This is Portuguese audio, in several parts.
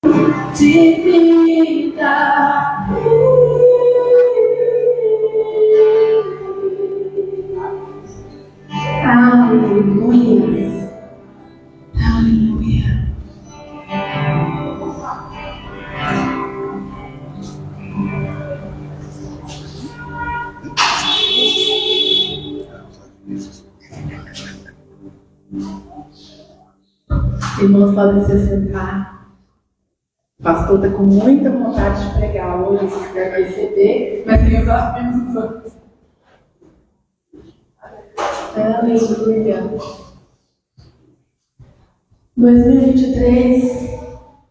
de vida. Aleluia. Aleluia. Irmãos, podem se sentar. O pastor está com muita vontade de pregar hoje, vocês devem perceber, mas tem os avisos. Aleluia. 2023,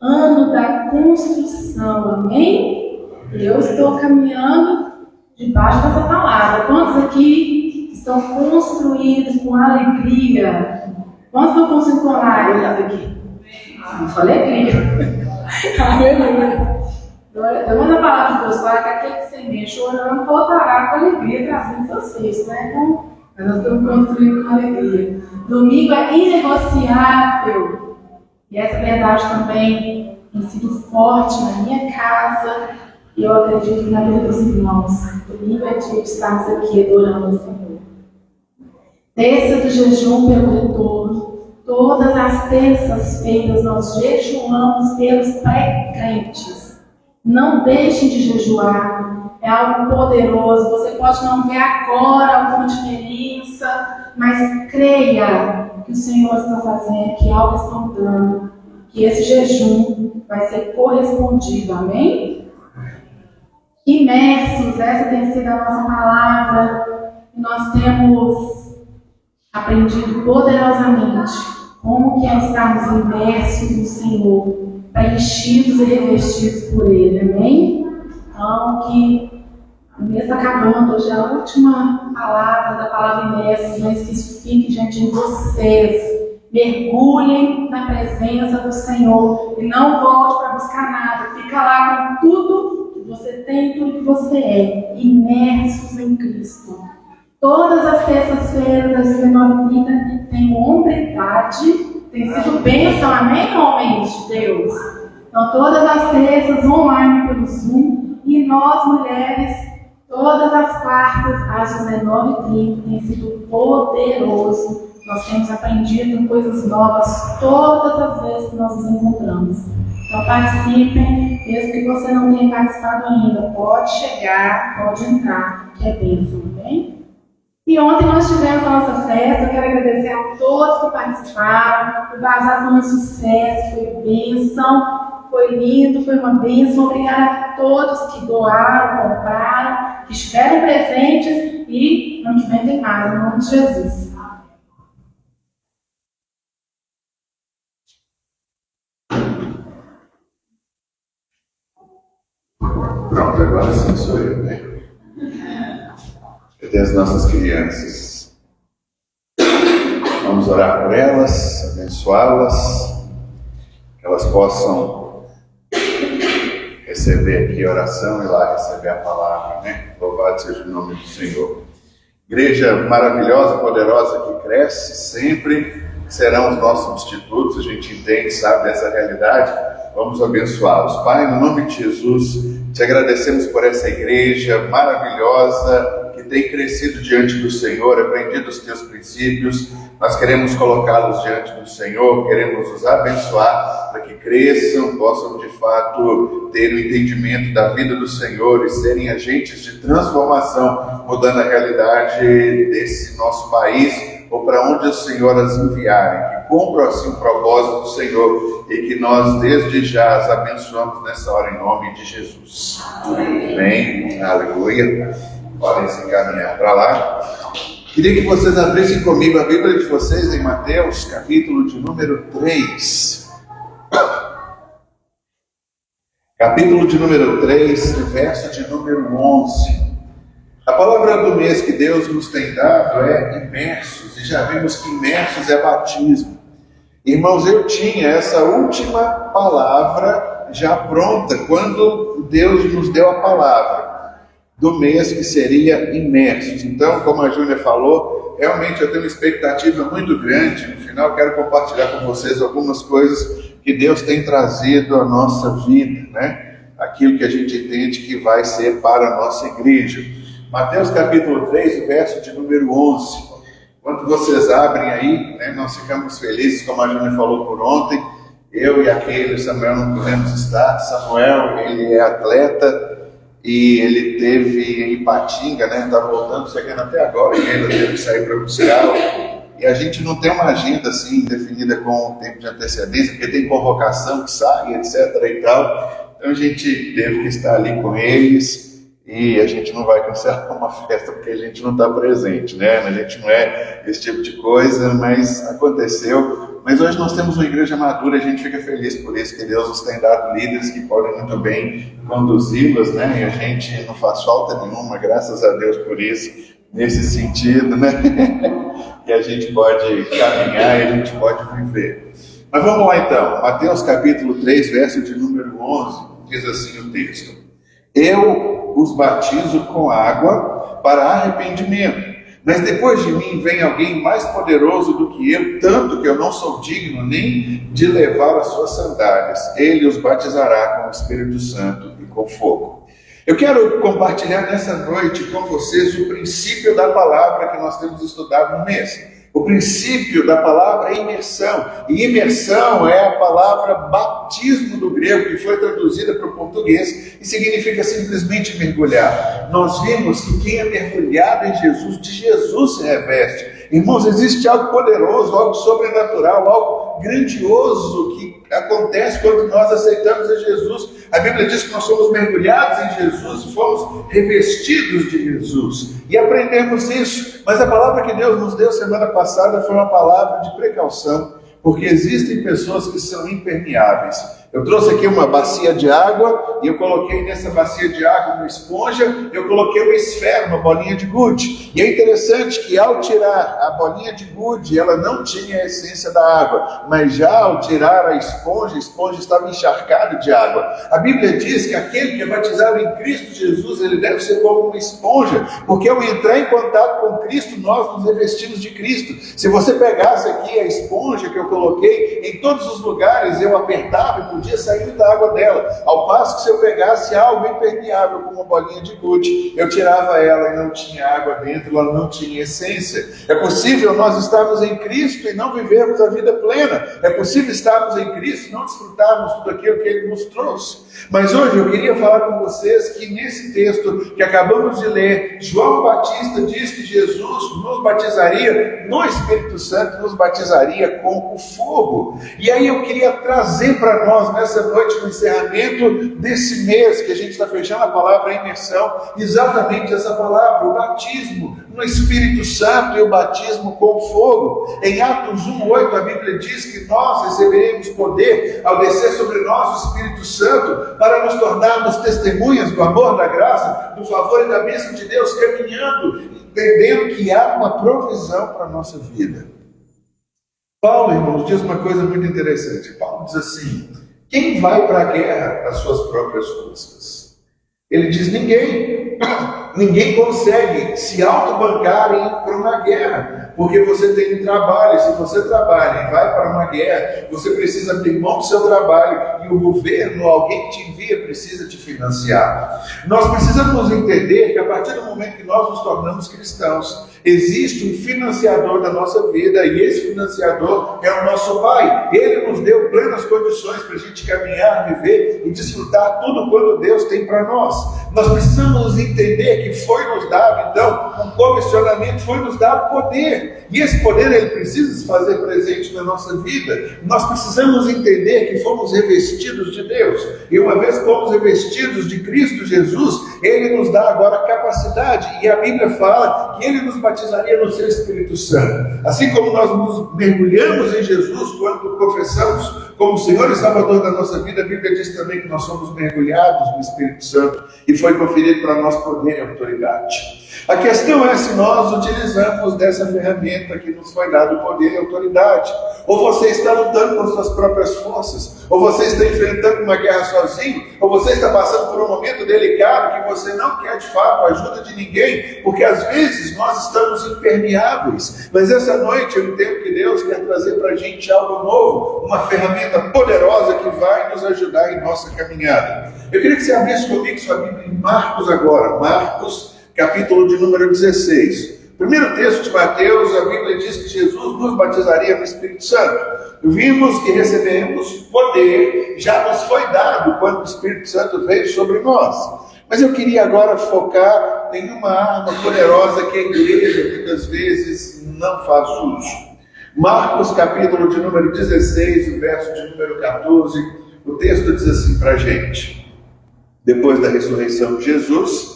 ano da construção, amém? Eu estou caminhando debaixo dessa palavra. Quantos aqui estão construídos com alegria? Quantos estão construindo com lágrimas aqui? Com alegria. Aleluia. Damos a palavra de Deus, fala que aquele que semeia chorando voltará com alegria trazendo seus filhos, né? Então, nós estamos construindo com alegria. Domingo é inegociável. E essa verdade também tem sido forte na minha casa. E eu acredito na vida dos irmãos. Domingo é dia de estarmos aqui adorando o Senhor. Terça do jejum pelo retorno. Todas as terças-feiras nós jejuamos pelos pré-crentes. Não deixem de jejuar. É algo poderoso. Você pode não ver agora alguma diferença, mas creia que o Senhor está fazendo, que algo está mudando, que esse jejum vai ser correspondido. Amém? Imersos, essa tem sido a nossa palavra. Nós temos aprendido poderosamente como que é estarmos imersos no Senhor, preenchidos e revestidos por Ele. Amém? Então, que o mês está acabando, hoje é a última palavra da palavra imersos, mas que isso fique diante de vocês. Mergulhem na presença do Senhor e não volte para buscar nada. Fica lá com tudo que você tem, tudo que você é, imersos em Cristo. Todas as terças-feiras, às 19h30, tem hombridade, tem sido bênção, amém, homens de Deus? Então, todas as terças, online pelo Zoom, e nós, mulheres, todas as quartas, às 19h30, tem sido poderoso. Nós temos aprendido coisas novas todas as vezes que nós nos encontramos. Então, participem, mesmo que você não tenha participado ainda, pode chegar, pode entrar, que é bênção, amém? E ontem nós tivemos a nossa festa. Eu quero agradecer a todos que participaram. O bazar foi um sucesso, foi bênção, foi lindo, foi uma bênção. Obrigada a todos que doaram, compraram, que estiveram presentes e ano que vem tem mais, em nome de Jesus. Pronto, agora sim sou eu, né? Cadê as nossas crianças? Vamos orar por elas, abençoá-las, que elas possam receber aqui a oração e lá receber a palavra, né? Louvado seja o nome do Senhor. Igreja maravilhosa, poderosa, que cresce sempre, serão os nossos substitutos, a gente entende, sabe dessa realidade. Vamos abençoá-los. Pai, no nome de Jesus, te agradecemos por essa igreja maravilhosa, que tem crescido diante do Senhor, aprendido os teus princípios. Nós queremos colocá-los diante do Senhor, queremos os abençoar para que cresçam, possam de fato ter o entendimento da vida do Senhor e serem agentes de transformação, mudando a realidade desse nosso país ou para onde o Senhor as enviarem, que cumpram assim o propósito do Senhor e que nós desde já as abençoamos nessa hora em nome de Jesus. Amém. Aleluia. Podem se encaminhar para lá. Queria que vocês abrissem comigo a Bíblia de vocês em Mateus, capítulo de número 3. Capítulo de número 3, verso de número 11. A palavra do mês que Deus nos tem dado é imersos, e já vimos que imersos é batismo. Irmãos, eu tinha essa última palavra já pronta quando Deus nos deu a palavra do mês, que seria imersos. Então, como a Júlia falou, realmente eu tenho uma expectativa muito grande. No final, quero compartilhar com vocês algumas coisas que Deus tem trazido à nossa vida, né? Aquilo que a gente entende que vai ser para a nossa igreja. Mateus capítulo 3, verso de número 11. Quando vocês abrem aí, né, nós ficamos felizes, como a Júlia falou por ontem. Eu e aquele Samuel não podemos estar. Samuel, ele é atleta e ele teve em Ipatinga, né? Está voltando, chegando até agora, e ainda teve que sair para buscar. E a gente não tem uma agenda assim definida com tempo de antecedência, porque tem convocação que sai, etc. e tal. Então a gente teve que estar ali com eles. E a gente não vai cancelar uma festa porque a gente não está presente, né? A gente não é esse tipo de coisa, mas aconteceu. Mas hoje nós temos uma igreja madura, a gente fica feliz por isso, que Deus nos tem dado líderes que podem muito bem conduzi-las, né? E a gente não faz falta nenhuma, graças a Deus por isso, nesse sentido, né? Que a gente pode caminhar e a gente pode viver. Mas vamos lá então, Mateus capítulo 3, verso de número 11, diz assim o texto: Eu os batizo com água para arrependimento, mas depois de mim vem alguém mais poderoso do que eu, tanto que eu não sou digno nem de levar as suas sandálias. Ele os batizará com o Espírito Santo e com fogo. Eu quero compartilhar nessa noite com vocês o princípio da palavra que nós temos estudado no mês. O princípio da palavra imersão. E imersão é a palavra batismo do grego, que foi traduzida para o português e significa simplesmente mergulhar. Nós vimos que quem é mergulhado em Jesus, de Jesus se reveste. Irmãos, existe algo poderoso, algo sobrenatural, algo grandioso que acontece quando nós aceitamos a Jesus. A Bíblia diz que nós somos mergulhados em Jesus e fomos revestidos de Jesus. E aprendemos isso. Mas a palavra que Deus nos deu semana passada foi uma palavra de precaução, porque existem pessoas que são impermeáveis. Eu trouxe aqui uma bacia de água e eu coloquei nessa bacia de água uma esponja, eu coloquei uma esfera, uma bolinha de gude. E é interessante que ao tirar a bolinha de gude, ela não tinha a essência da água, mas já ao tirar a esponja estava encharcada de água. A Bíblia diz que aquele que é batizado em Cristo Jesus, ele deve ser como uma esponja, porque ao entrar em contato com Cristo, nós nos revestimos de Cristo. Se você pegasse aqui a esponja que eu coloquei, em todos os lugares eu apertava e podia sair da água dela, ao passo que se eu pegasse algo impermeável como uma bolinha de gude, eu tirava ela e não tinha água dentro, ela não tinha essência. É possível nós estarmos em Cristo e não vivermos a vida plena, é possível estarmos em Cristo e não desfrutarmos tudo aquilo que Ele nos trouxe. Mas hoje eu queria falar com vocês que nesse texto que acabamos de ler, João Batista diz que Jesus nos batizaria no Espírito Santo, nos batizaria com o fogo. E aí eu queria trazer para nós nessa noite, no encerramento desse mês que a gente está fechando a palavra imersão, exatamente essa palavra, o batismo no Espírito Santo e o batismo com fogo. Em Atos 1:8 a Bíblia diz que nós receberemos poder ao descer sobre nós o Espírito Santo para nos tornarmos testemunhas do amor, da graça, do favor e da bênção de Deus, caminhando, entendendo que há uma provisão para a nossa vida. Paulo, irmãos, diz uma coisa muito interessante. Paulo diz assim: quem vai para a guerra às suas próprias custas? Ele diz: ninguém. Ninguém consegue se autobancar e ir para uma guerra, porque você tem um trabalho. Se você trabalha e vai para uma guerra, você precisa abrir mão do seu trabalho, e o governo, alguém que te envia, precisa te financiar. Nós precisamos entender que a partir do momento que nós nos tornamos cristãos, existe um financiador da nossa vida, e esse financiador é o nosso Pai. Ele nos deu plenas condições para a gente caminhar, viver e desfrutar tudo quanto Deus tem para nós. Nós precisamos entender que foi nos dado, então, um comissionamento, foi nos dado poder. E esse poder, ele precisa se fazer presente na nossa vida. Nós precisamos entender que fomos revestidos de Deus. E uma vez que fomos revestidos de Cristo Jesus, Ele nos dá agora capacidade. E a Bíblia fala que Ele nos batizaria no seu Espírito Santo. Assim como nós nos mergulhamos em Jesus quando professamos como Senhor e Salvador da nossa vida, a Bíblia diz também que nós somos mergulhados no Espírito Santo e foi conferido para nós poder e autoridade. A questão é se nós utilizamos dessa ferramenta que nos foi dado poder e autoridade. Ou você está lutando com suas próprias forças, ou você está enfrentando uma guerra sozinho, ou você está passando por um momento delicado que você não quer de fato a ajuda de ninguém, porque às vezes nós estamos impermeáveis. Mas essa noite eu entendo que Deus quer trazer para a gente algo novo, uma ferramenta poderosa que vai nos ajudar em nossa caminhada. Eu queria que você abrisse comigo sua Bíblia em Marcos agora, Marcos, capítulo de número 16. Primeiro texto de Mateus, a Bíblia diz que Jesus nos batizaria no Espírito Santo. Vimos que recebemos poder, já nos foi dado quando o Espírito Santo veio sobre nós. Mas eu queria agora focar em uma arma poderosa que a igreja muitas vezes não faz uso. Marcos capítulo de número 16, o verso de número 14, o texto diz assim para a gente. Depois da ressurreição de Jesus,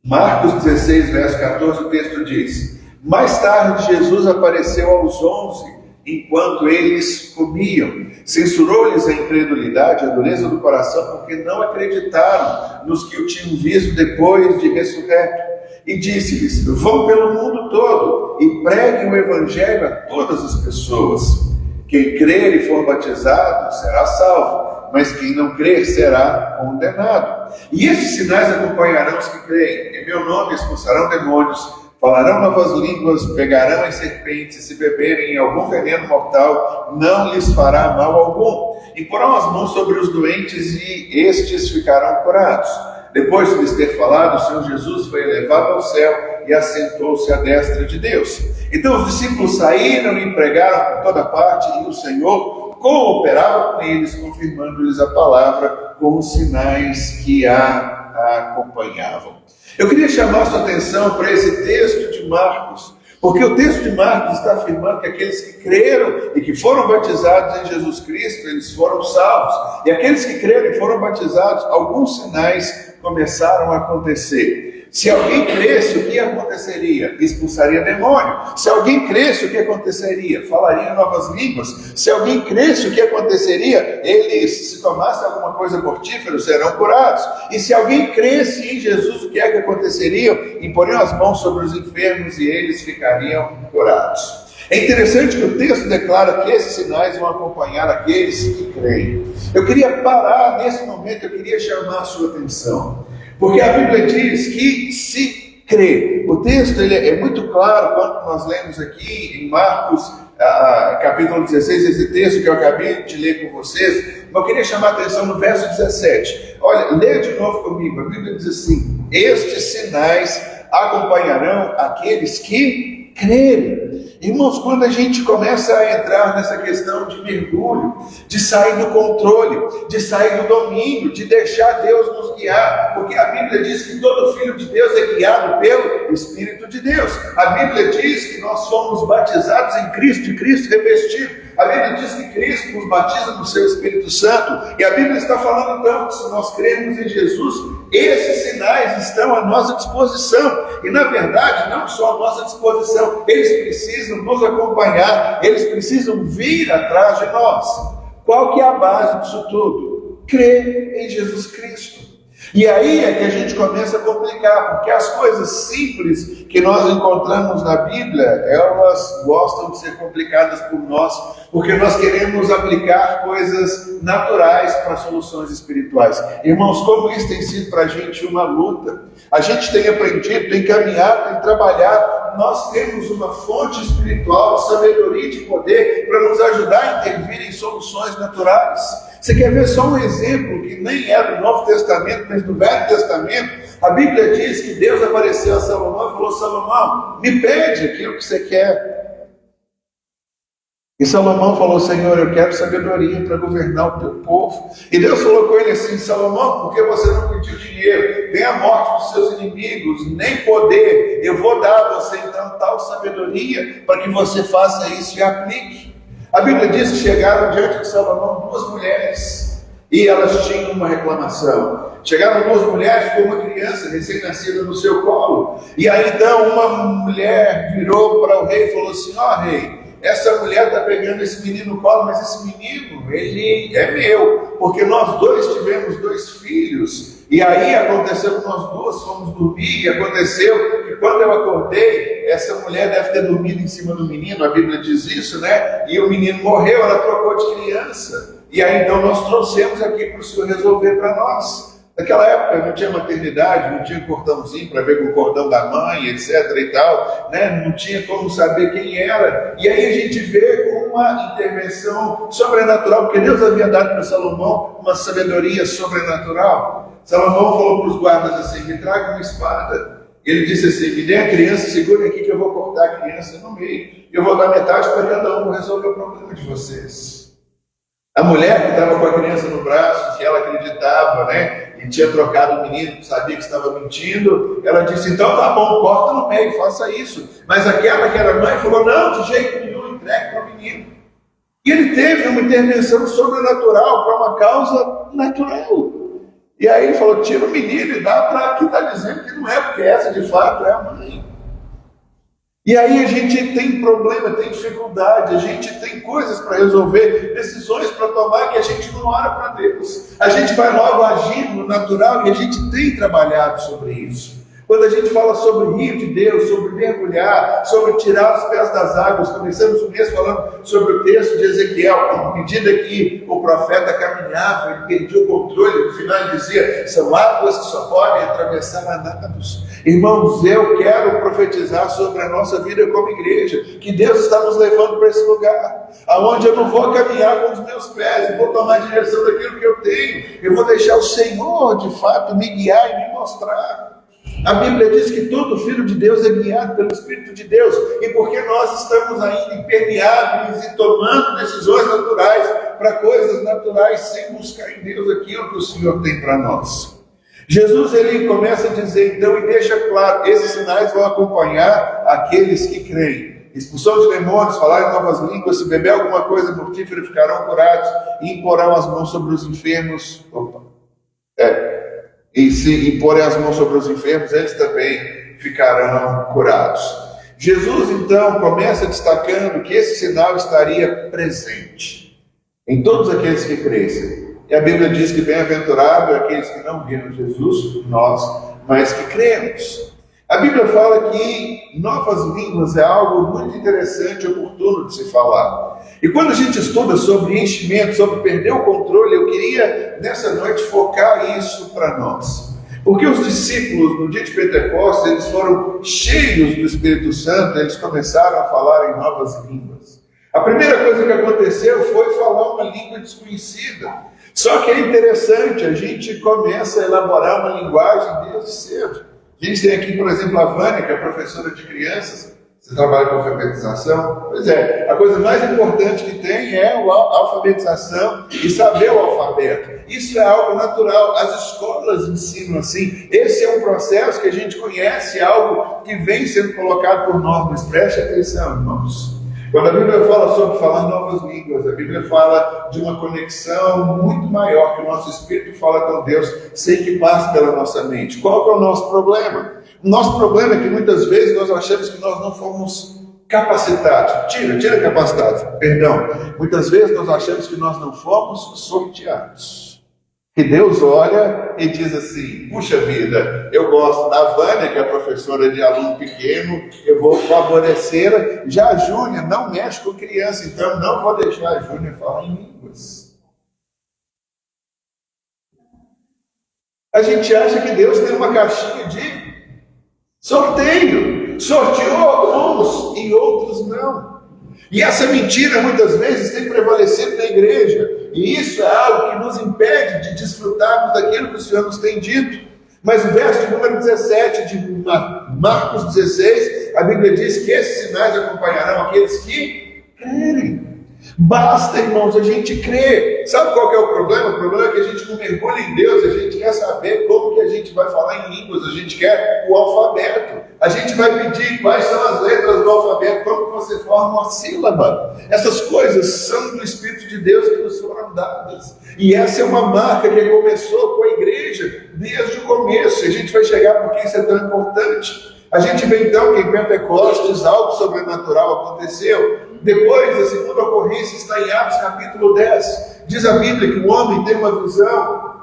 Marcos 16, verso 14, o texto diz: mais tarde Jesus apareceu aos 11, enquanto eles comiam. Censurou-lhes a incredulidade, a dureza do coração, porque não acreditaram nos que o tinham visto depois de ressurreto. E disse-lhes: vão pelo mundo todo e preguem o evangelho a todas as pessoas. Quem crer e for batizado será salvo, mas quem não crer será condenado. E esses sinais acompanharão os que creem. Em meu nome expulsarão demônios, falarão novas línguas, pegarão as serpentes, e se beberem algum veneno mortal, não lhes fará mal algum. E porão as mãos sobre os doentes e estes ficarão curados. Depois de lhes ter falado, o Senhor Jesus foi elevado ao céu e assentou-se à destra de Deus. Então os discípulos saíram e pregaram por toda parte, e o Senhor cooperava com eles, confirmando-lhes a palavra com os sinais que a acompanhavam. Eu queria chamar a sua atenção para esse texto de Marcos, porque o texto de Marcos está afirmando que aqueles que creram e que foram batizados em Jesus Cristo, eles foram salvos. E aqueles que creram e foram batizados, alguns sinais começaram a acontecer. Se alguém cresce, o que aconteceria? Expulsaria demônio. Se alguém cresce, o que aconteceria? Falaria novas línguas. Se alguém cresce, o que aconteceria? Eles, se tomassem alguma coisa mortífera, serão curados. E se alguém cresce em Jesus, o que é que aconteceria? Imporiam as mãos sobre os enfermos e eles ficariam curados. É interessante que o texto declara que esses sinais vão acompanhar aqueles que creem. Eu queria parar nesse momento, eu queria chamar a sua atenção. Porque a Bíblia diz que se crê. O texto ele é muito claro quando nós lemos aqui em Marcos, capítulo 16, esse texto que eu acabei de ler com vocês. Mas eu queria chamar a atenção no verso 17. Olha, leia de novo comigo. A Bíblia diz assim: estes sinais acompanharão aqueles que crerem. Irmãos, quando a gente começa a entrar nessa questão de mergulho, de sair do controle, de sair do domínio, de deixar Deus nos guiar, porque a Bíblia diz que todo filho de Deus é guiado pelo Espírito de Deus. A Bíblia diz que nós somos batizados em Cristo, de Cristo revestido. A Bíblia diz que Cristo nos batiza no seu Espírito Santo. E a Bíblia está falando então que se nós crermos em Jesus, esses sinais estão à nossa disposição. E na verdade, não só à nossa disposição, eles precisam nos acompanhar, eles precisam vir atrás de nós. Qual que é a base disso tudo? Crer em Jesus Cristo. E aí é que a gente começa a complicar, porque as coisas simples que nós encontramos na Bíblia, elas gostam de ser complicadas por nós, porque nós queremos aplicar coisas naturais para soluções espirituais. Irmãos, como isso tem sido para a gente uma luta. A gente tem aprendido, tem caminhado, tem trabalhado. Nós temos uma fonte espiritual de sabedoria e de poder para nos ajudar a intervir em soluções naturais. Você quer ver só um exemplo que nem é do Novo Testamento, mas do Velho Testamento? A Bíblia diz que Deus apareceu a Salomão e falou: Salomão, me pede aquilo que você quer. E Salomão falou: Senhor, eu quero sabedoria para governar o teu povo. E Deus falou com ele assim: Salomão, por que você não pediu dinheiro, nem a morte dos seus inimigos, nem poder? Eu vou dar a você então tal sabedoria para que você faça isso e aplique. A Bíblia diz que chegaram diante de Salomão duas mulheres e elas tinham uma reclamação. Chegaram duas mulheres com uma criança recém-nascida no seu colo. E aí então uma mulher virou para o rei e falou assim: ó rei, essa mulher está pegando esse menino no colo, mas esse menino, ele é meu, porque nós dois tivemos 2 filhos, e aí aconteceu que nós duas fomos dormir, e aconteceu que quando eu acordei, essa mulher deve ter dormido em cima do menino, a Bíblia diz isso, né? E o menino morreu, ela trocou de criança, e aí então nós trouxemos aqui para o Senhor resolver para nós. Naquela época não tinha maternidade, não tinha cordãozinho para ver com o cordão da mãe, etc. e tal, né? Não tinha como saber quem era. E aí a gente vê uma intervenção sobrenatural, porque Deus havia dado para Salomão uma sabedoria sobrenatural. Salomão falou para os guardas assim: me traga uma espada. Ele disse assim: me dê a criança, segure aqui que eu vou cortar a criança no meio. Eu vou dar metade para cada um, vou resolver o problema de vocês. A mulher que estava com a criança no braço, que ela acreditava, né? E tinha trocado o menino, sabia que estava mentindo, ela disse: então tá bom, corta no meio, faça isso. Mas aquela que era mãe falou: não, de jeito nenhum, entregue para o menino. E ele teve uma intervenção sobrenatural para uma causa natural. E aí ele falou: tira o menino e dá para quem está dizendo que não é, porque essa de fato é a mãe. E aí a gente tem problema, tem dificuldade, a gente tem coisas para resolver, decisões para tomar que a gente não ora para Deus. A gente vai logo agindo no natural e a gente tem trabalhado sobre isso. Quando a gente fala sobre o rio de Deus, sobre mergulhar, sobre tirar os pés das águas, começamos o mês falando sobre o texto de Ezequiel, à medida que o profeta caminhava, ele perdia o controle, no final ele dizia: são águas que só podem atravessar a nados. Irmãos, eu quero profetizar sobre a nossa vida como igreja, que Deus está nos levando para esse lugar, aonde eu não vou caminhar com os meus pés, eu vou tomar a direção daquilo que eu tenho, eu vou deixar o Senhor, de fato, me guiar e me mostrar. A Bíblia diz que todo filho de Deus é guiado pelo Espírito de Deus, e porque nós estamos ainda impermeáveis e tomando decisões naturais para coisas naturais, sem buscar em Deus aquilo que o Senhor tem para nós. Jesus, ele começa a dizer então, e deixa claro: esses sinais vão acompanhar aqueles que creem. Expulsão de demônios, falar em novas línguas, se beber alguma coisa mortífera ficarão curados, e imporão as mãos sobre os enfermos. E se imporem as mãos sobre os enfermos, eles também ficarão curados. Jesus então começa destacando que esse sinal estaria presente em todos aqueles que crescem. E a Bíblia diz que bem-aventurado é aqueles que não viram Jesus, nós, mas que cremos. A Bíblia fala que novas línguas é algo muito interessante e oportuno de se falar. E quando a gente estuda sobre enchimento, sobre perder o controle, eu queria nessa noite focar isso para nós. Porque os discípulos no dia de Pentecostes, eles foram cheios do Espírito Santo, eles começaram a falar em novas línguas. A primeira coisa que aconteceu foi falar uma língua desconhecida. Só que é interessante, a gente começa a elaborar uma linguagem desde cedo. A gente tem aqui, por exemplo, a Vânia, que é professora de crianças. Você trabalha com alfabetização? Pois é, a coisa mais importante que tem é a alfabetização e saber o alfabeto. Isso é algo natural, as escolas ensinam assim. Esse é um processo que a gente conhece, algo que vem sendo colocado por nós, mas preste atenção, irmãos. Quando a Bíblia fala sobre falar novas línguas, a Bíblia fala de uma conexão muito maior, que o nosso espírito fala com Deus, sem que passe pela nossa mente. Qual que é o nosso problema? O nosso problema é que muitas vezes nós achamos que nós não fomos capacitados. Tira capacitados, perdão. Muitas vezes nós achamos que nós não fomos sorteados. Que Deus olha e diz assim: puxa vida, eu gosto da Vânia, que é professora de aluno pequeno, eu vou favorecê-la. Já a Júnia não mexe com criança, então não vou deixar a Júnia falar em línguas. A gente acha que Deus tem uma caixinha de sorteio, sorteou uns e outros não. E essa mentira muitas vezes tem prevalecido na igreja. E isso é algo que nos impede de desfrutarmos daquilo que o Senhor nos tem dito. Mas o verso de número 17 de Marcos 16, a Bíblia diz que esses sinais acompanharão aqueles que crerem. Basta, irmãos, a gente crer. Sabe qual que é o problema? O problema é que a gente não mergulha em Deus, a gente quer saber como que a gente vai falar em línguas, a gente quer o alfabeto. A gente vai pedir quais são as letras do alfabeto, como que você forma uma sílaba. Essas coisas são do Espírito de Deus que nos foram dadas. E essa é uma marca que começou com a igreja desde o começo. E a gente vai chegar porque isso é tão importante. A gente vê então que em Pentecostes algo sobrenatural aconteceu. Depois, a segunda ocorrência está em Atos capítulo 10. Diz a Bíblia que o homem tem uma visão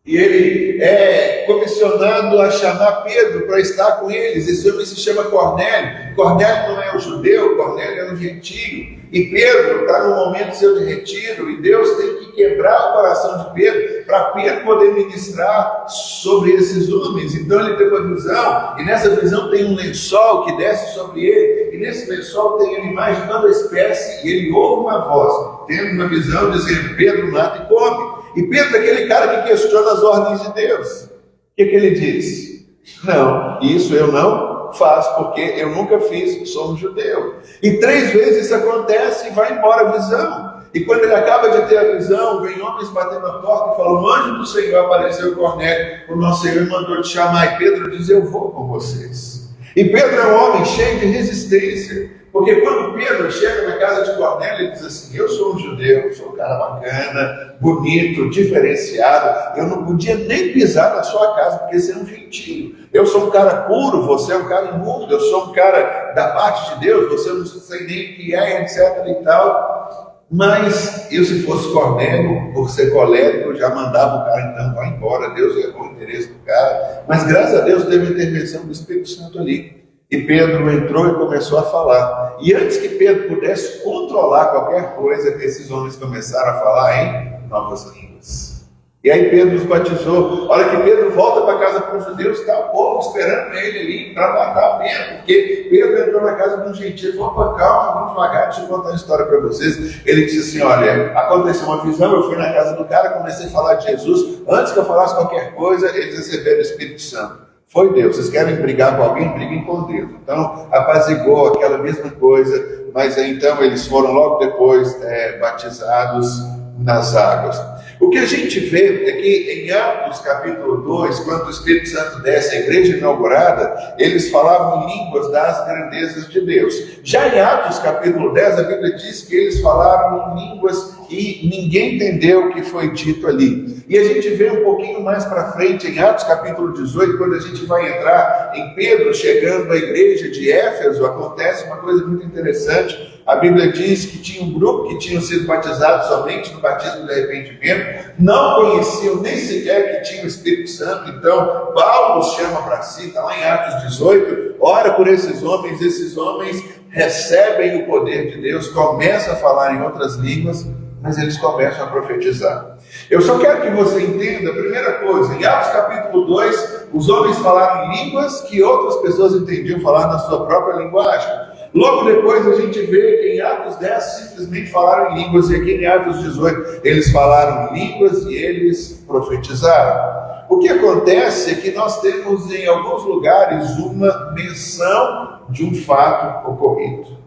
e ele é comissionado a chamar Pedro para estar com eles. Esse homem se chama Cornélio. Cornélio não é o judeu, Cornélio é um gentio. E Pedro está no momento seu de retiro, e Deus tem que quebrar o coração de Pedro, para Pedro poder ministrar sobre esses homens. Então ele tem uma visão, e nessa visão tem um lençol que desce sobre ele, e nesse lençol tem animais de toda espécie, e ele ouve uma voz, tendo uma visão, dizendo: Pedro, mata e come. E Pedro é aquele cara que questiona as ordens de Deus. O que ele diz? Não, isso eu não faço, porque eu nunca fiz, sou um judeu. E 3 vezes isso acontece e vai embora a visão. E quando ele acaba de ter a visão, vem homens batendo na porta e falam: o anjo do Senhor apareceu, Cornélio, o nosso Senhor mandou te chamar. E Pedro diz: eu vou com vocês. E Pedro é um homem cheio de resistência, porque quando Pedro chega na casa de Cornélio, ele diz assim: eu sou um judeu, sou um cara bacana, bonito, diferenciado, eu não podia nem pisar na sua casa, porque você é um gentio. Eu sou um cara puro, você é um cara imundo, eu sou um cara da parte de Deus, você não sei nem o que é, etc e tal. Mas eu, se fosse Cornélio, por ser colérico, eu já mandava o cara: então vai embora, Deus errou o interesse do cara. Mas graças a Deus teve a intervenção do Espírito Santo ali. E Pedro entrou e começou a falar. E antes que Pedro pudesse controlar qualquer coisa, esses homens começaram a falar em novas línguas. E aí Pedro os batizou. A hora que Pedro volta para casa com os judeus, está o povo esperando ele ali para matar Pedro, porque Pedro entrou na casa de um gentio e falou: pô, calma, vamos devagar, deixa eu contar uma história para vocês. Ele disse assim: olha, aconteceu uma visão, eu fui na casa do cara, comecei a falar de Jesus. Antes que eu falasse qualquer coisa, eles receberam o Espírito Santo. Foi Deus. Vocês querem brigar com alguém? Briguem com Deus. Então apaziguou aquela mesma coisa, mas então eles foram logo depois batizados nas águas. O que a gente vê é que em Atos capítulo 2, quando o Espírito Santo desce à igreja inaugurada, eles falavam em línguas das grandezas de Deus. Já em Atos capítulo 10, a Bíblia diz que eles falaram em línguas e ninguém entendeu o que foi dito ali. E a gente vê um pouquinho mais para frente, em Atos capítulo 18, quando a gente vai entrar em Pedro chegando à igreja de Éfeso, acontece uma coisa muito interessante. A Bíblia diz que tinha um grupo que tinham sido batizados somente no batismo de arrependimento, não conheciam nem sequer que tinha o Espírito Santo. Então Paulo os chama para si, está lá em Atos 18, ora por esses homens recebem o poder de Deus, começam a falar em outras línguas, mas eles começam a profetizar. Eu só quero que você entenda a primeira coisa: em Atos capítulo 2, os homens falaram em línguas que outras pessoas entendiam falar na sua própria linguagem. Logo depois a gente vê que em Atos 10 simplesmente falaram em línguas, e aqui em Atos 18 eles falaram em línguas e eles profetizaram. O que acontece é que nós temos em alguns lugares uma menção de um fato ocorrido.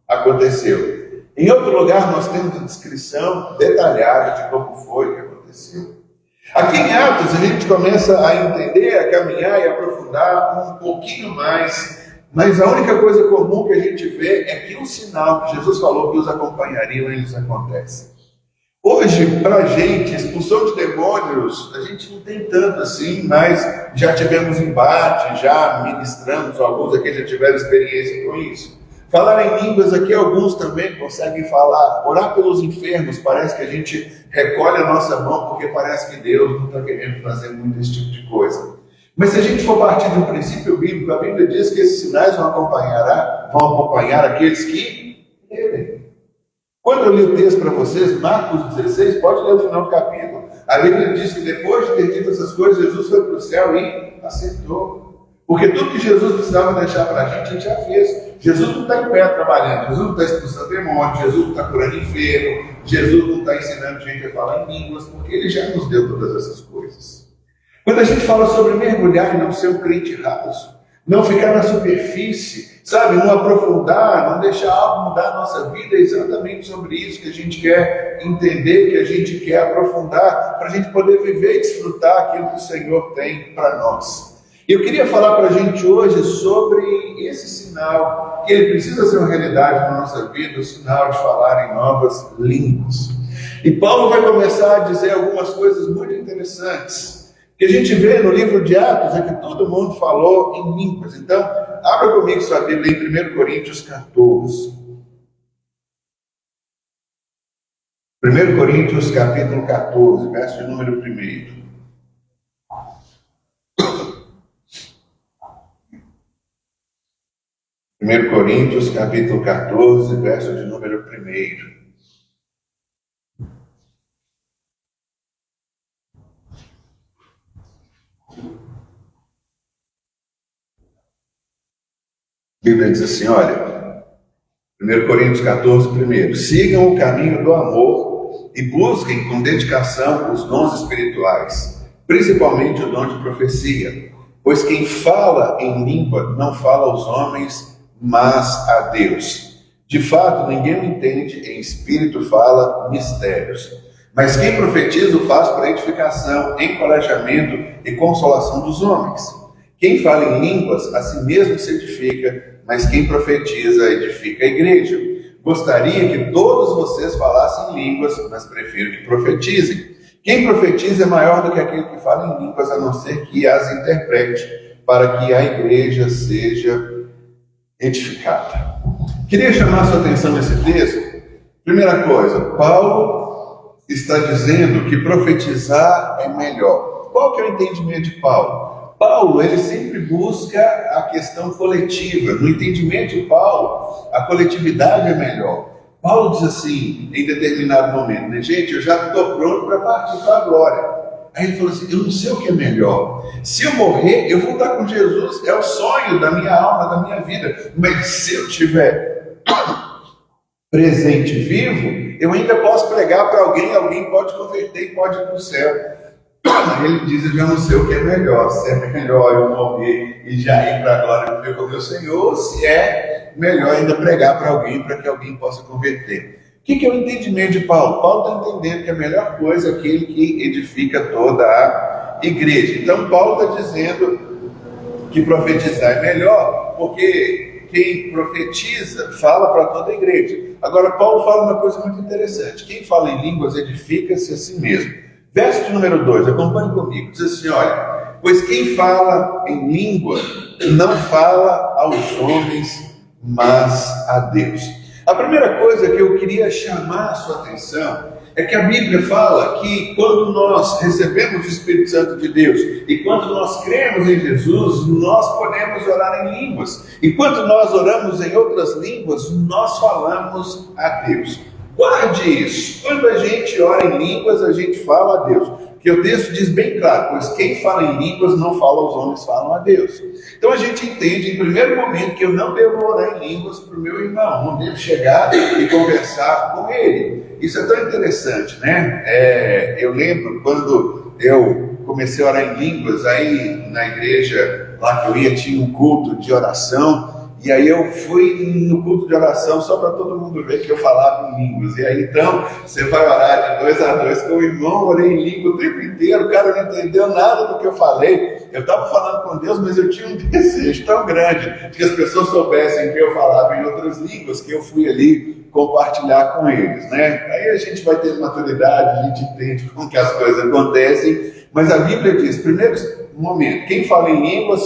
Aconteceu. Em outro lugar nós temos a descrição detalhada de como foi que aconteceu. Aqui em Atos a gente começa a entender, a caminhar e aprofundar um pouquinho mais. Mas a única coisa comum que a gente vê é que o sinal que Jesus falou que os acompanhariam, eles acontecem. Hoje, para a gente, expulsão de demônios, a gente não tem tanto assim, mas já tivemos embate, já ministramos, alguns aqui já tiveram experiência com isso. Falar em línguas aqui, alguns também conseguem falar. Orar pelos enfermos, parece que a gente recolhe a nossa mão, porque parece que Deus não está querendo fazer muito esse tipo de coisa. Mas se a gente for partir de um princípio bíblico, a Bíblia diz que esses sinais vão acompanhar aqueles que crerem. Quando eu li o texto para vocês, Marcos 16, pode ler o final do capítulo. A Bíblia diz que depois de ter dito essas coisas, Jesus foi para o céu e assentou. Porque tudo que Jesus precisava deixar para a gente já fez. Jesus não está em pé trabalhando, Jesus não está expulsando demônios, Jesus não está curando enfermo, Jesus não está ensinando gente a falar em línguas, porque Ele já nos deu todas essas coisas. Quando a gente fala sobre mergulhar e não ser um crente raso, não ficar na superfície, sabe, não aprofundar, não deixar algo mudar a nossa vida, é exatamente sobre isso que a gente quer entender, que a gente quer aprofundar, para a gente poder viver e desfrutar aquilo que o Senhor tem para nós. E eu queria falar para a gente hoje sobre esse sinal, que ele precisa ser uma realidade na nossa vida, o sinal de falar em novas línguas. E Paulo vai começar a dizer algumas coisas muito interessantes. O que a gente vê no livro de Atos é que todo mundo falou em línguas. Então, abra comigo sua Bíblia em 1 Coríntios 14. 1 Coríntios capítulo 14, verso de número 1. 1 Coríntios capítulo 14, verso de número 1. A Bíblia diz assim, olha, 1 Coríntios 14, 1. Sigam o caminho do amor e busquem com dedicação os dons espirituais, principalmente o dom de profecia, pois quem fala em língua não fala aos homens, mas a Deus. De fato, ninguém o entende, em espírito fala mistérios. Mas quem profetiza o faz para edificação, encorajamento e consolação dos homens. Quem fala em línguas, a si mesmo se edifica, mas quem profetiza, edifica a igreja. Gostaria que todos vocês falassem línguas, mas prefiro que profetizem. Quem profetiza é maior do que aquele que fala em línguas, a não ser que as interprete, para que a igreja seja edificada. Queria chamar sua atenção nesse texto. Primeira coisa, Paulo está dizendo que profetizar é melhor. Qual que é o entendimento de Paulo? Paulo, ele sempre busca a questão coletiva. No entendimento de Paulo, a coletividade é melhor. Paulo diz assim, em determinado momento, né? Gente, eu já estou pronto para partir para a glória. Aí ele falou assim, eu não sei o que é melhor. Se eu morrer, eu vou estar com Jesus. É o sonho da minha alma, da minha vida. Mas se eu estiver presente e vivo, eu ainda posso pregar para alguém, alguém pode converter e pode ir para o céu. Ele diz, eu já não sei o que é melhor, se é melhor eu morrer e já ir para a glória viver com o meu Senhor, ou se é melhor ainda pregar para alguém, para que alguém possa converter. O que é o entendimento de Paulo? Paulo está entendendo que a melhor coisa é aquele que edifica toda a igreja. Então Paulo está dizendo que profetizar é melhor, porque quem profetiza fala para toda a igreja. Agora Paulo fala uma coisa muito interessante, quem fala em línguas edifica-se a si mesmo. Verso de número 2, acompanhe comigo, diz assim, olha, pois quem fala em língua não fala aos homens, mas a Deus. A primeira coisa que eu queria chamar a sua atenção é que a Bíblia fala que quando nós recebemos o Espírito Santo de Deus e quando nós cremos em Jesus, nós podemos orar em línguas. Enquanto nós oramos em outras línguas, nós falamos a Deus. Guarde isso. Quando a gente ora em línguas, a gente fala a Deus. Porque o texto diz bem claro, pois quem fala em línguas não fala aos homens, falam a Deus. Então a gente entende em primeiro momento que eu não devo orar em línguas para o meu irmão, não devo chegar e conversar com ele. Isso é tão interessante, né? Eu lembro quando eu comecei a orar em línguas, aí na igreja lá que eu ia tinha um culto de oração. E aí eu fui no culto de oração só para todo mundo ver que eu falava em línguas. E aí então, você vai orar de 2 a 2 com o irmão, orei em língua o tempo inteiro, o cara não entendeu nada do que eu falei. Eu estava falando com Deus, mas eu tinha um desejo tão grande de que as pessoas soubessem que eu falava em outras línguas, que eu fui ali compartilhar com eles, né? Aí a gente vai ter maturidade, a gente entende como que as coisas acontecem. Mas a Bíblia diz, primeiro momento, quem fala em línguas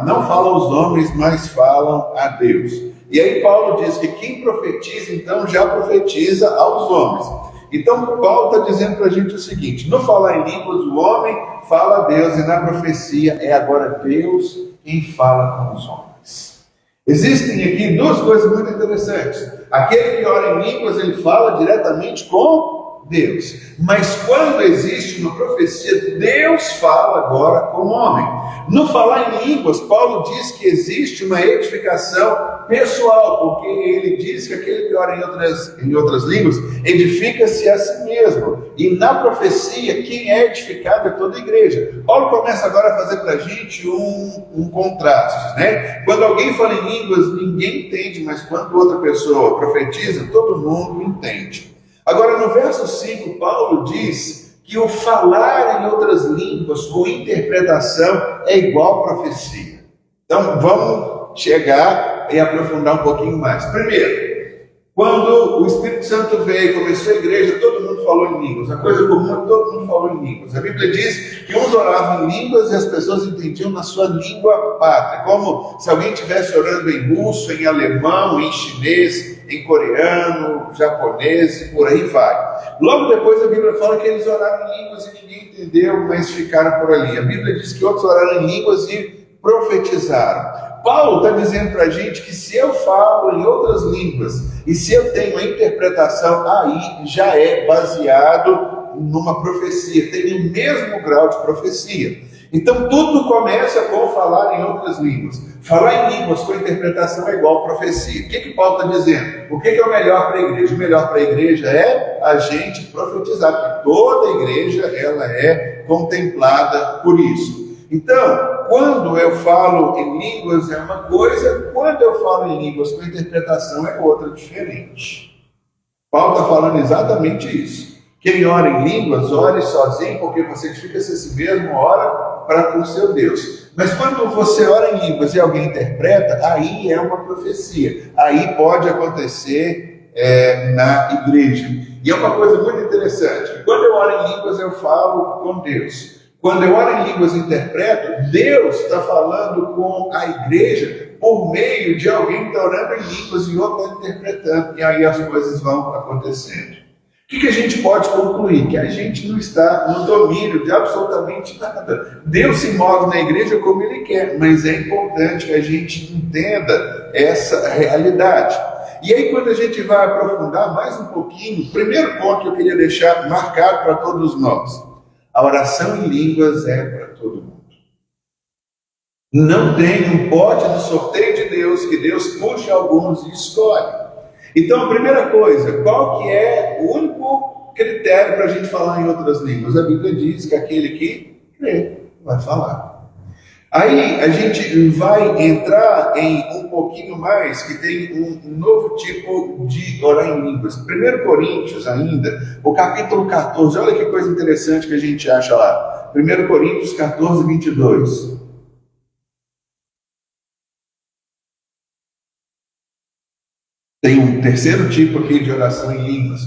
não fala aos homens, mas falam a Deus. E aí Paulo diz que quem profetiza, então, já profetiza aos homens. Então Paulo está dizendo para a gente o seguinte, no falar em línguas, o homem fala a Deus, e na profecia é agora Deus quem fala com os homens. Existem aqui duas coisas muito interessantes. Aquele que ora em línguas, ele fala diretamente com Deus. Mas quando existe uma profecia, Deus fala agora com o homem. No falar em línguas, Paulo diz que existe uma edificação pessoal, porque ele diz que aquele que ora em outras línguas edifica-se a si mesmo. E na profecia, quem é edificado é toda a igreja. Paulo começa agora a fazer para a gente um contraste, né? Quando alguém fala em línguas, ninguém entende, mas quando outra pessoa profetiza, todo mundo entende. Agora, no verso 5, Paulo diz que o falar em outras línguas com interpretação é igual profecia. Então, vamos chegar e aprofundar um pouquinho mais. Primeiro, Quando o Espírito Santo veio, começou a igreja, todo mundo falou em línguas. A coisa comum é que todo mundo falou em línguas. A Bíblia diz que uns oravam em línguas e as pessoas entendiam na sua língua pátria. Como se alguém estivesse orando em russo, em alemão, em chinês, em coreano, japonês e por aí vai. Logo depois a Bíblia fala que eles oraram em línguas e ninguém entendeu, mas ficaram por ali. A Bíblia diz que outros oraram em línguas e profetizaram. Paulo está dizendo para a gente que se eu falo em outras línguas e se eu tenho a interpretação, aí já é baseado numa profecia, tem o mesmo grau de profecia. Então tudo começa com falar em outras línguas. Falar em línguas com interpretação é igual profecia. O que Paulo está dizendo? O que é o melhor para a igreja? O melhor para a igreja é a gente profetizar, porque toda a igreja ela é contemplada por isso. Então, quando eu falo em línguas é uma coisa, quando eu falo em línguas com interpretação é outra, diferente. Paulo está falando exatamente isso. Quem ora em línguas, ore sozinho, porque você edifica-se a si mesmo, ora para o seu Deus. Mas quando você ora em línguas e alguém interpreta, aí é uma profecia. Aí pode acontecer na igreja. E é uma coisa muito interessante. Quando eu oro em línguas, eu falo com Deus. Quando eu oro em línguas e interpreto, Deus está falando com a igreja por meio de alguém que está orando em línguas e outro está interpretando. E aí as coisas vão acontecendo. O que a gente pode concluir? Que a gente não está no domínio de absolutamente nada. Deus se move na igreja como Ele quer, mas é importante que a gente entenda essa realidade. E aí, quando a gente vai aprofundar mais um pouquinho, o primeiro ponto que eu queria deixar marcado para todos nós: a oração em línguas é para todo mundo. Não tem um pote de sorteio de Deus, que Deus puxa alguns e escolhe. Então, a primeira coisa, qual que é o único critério para a gente falar em outras línguas? A Bíblia diz que aquele que crê vai falar. Aí a gente vai entrar em um pouquinho mais, que tem um novo tipo de orar em línguas. 1 Coríntios ainda, o capítulo 14, olha que coisa interessante que a gente acha lá. 1 Coríntios 14, 22. Tem um terceiro tipo aqui de oração em línguas.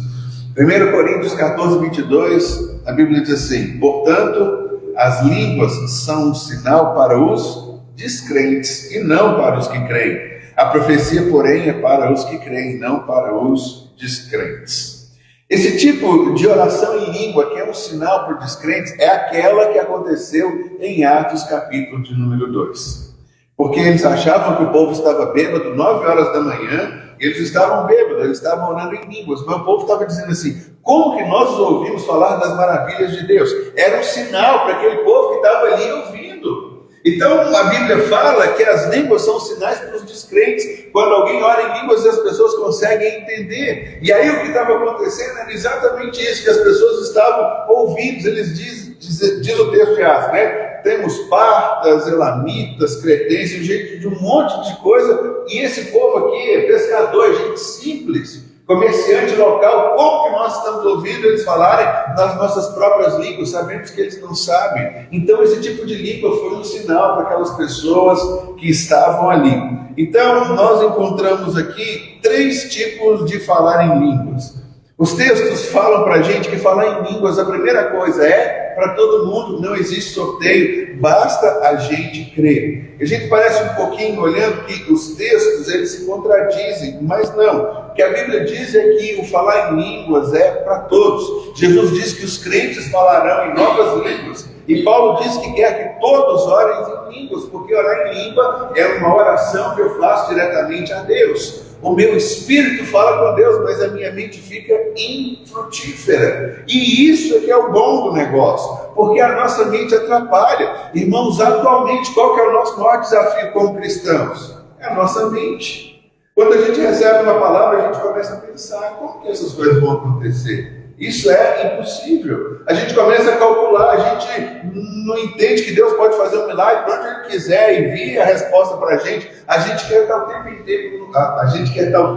1 Coríntios 14, 22, a Bíblia diz assim: portanto, as línguas são um sinal para os descrentes e não para os que creem. A profecia, porém, é para os que creem, não para os descrentes. Esse tipo de oração em língua, que é um sinal para os descrentes, é aquela que aconteceu em Atos, capítulo de número 2. Porque eles achavam que o povo estava bêbado, 9 horas da manhã, eles estavam bêbados, eles estavam orando em línguas, mas o povo estava dizendo assim: como que nós os ouvimos falar das maravilhas de Deus? Era um sinal para aquele povo que estava ali ouvindo. Então a Bíblia fala que as línguas são sinais para os descrentes. Quando alguém ora em línguas, as pessoas conseguem entender. E aí o que estava acontecendo era exatamente isso, que as pessoas estavam ouvindo. Eles diz o texto de Atos, né? Temos partas, elamitas, cretenses, gente de um monte de coisa, e esse povo aqui é pescador, gente simples, comerciante local. Como que nós estamos ouvindo eles falarem nas nossas próprias línguas? Sabemos que eles não sabem. Então esse tipo de língua foi um sinal para aquelas pessoas que estavam ali. Então nós encontramos aqui 3 tipos de falar em línguas. Os textos falam para a gente que falar em línguas, a primeira coisa é para todo mundo, não existe sorteio, basta a gente crer. A gente parece um pouquinho olhando que os textos eles se contradizem, mas não. O que a Bíblia diz é que o falar em línguas é para todos. Jesus diz que os crentes falarão em novas línguas. E Paulo diz que quer que todos orem em línguas, porque orar em língua é uma oração que eu faço diretamente a Deus. O meu espírito fala com Deus, mas a minha mente fica infrutífera. E isso é que é o bom do negócio, porque a nossa mente atrapalha. Irmãos, atualmente, qual que é o nosso maior desafio como cristãos? É a nossa mente. Quando a gente recebe uma palavra, a gente começa a pensar: como que essas coisas vão acontecer? Isso é impossível. A gente começa a calcular, a gente não entende que Deus pode fazer um milagre para onde Ele quiser e envia a resposta para a gente. A gente quer estar o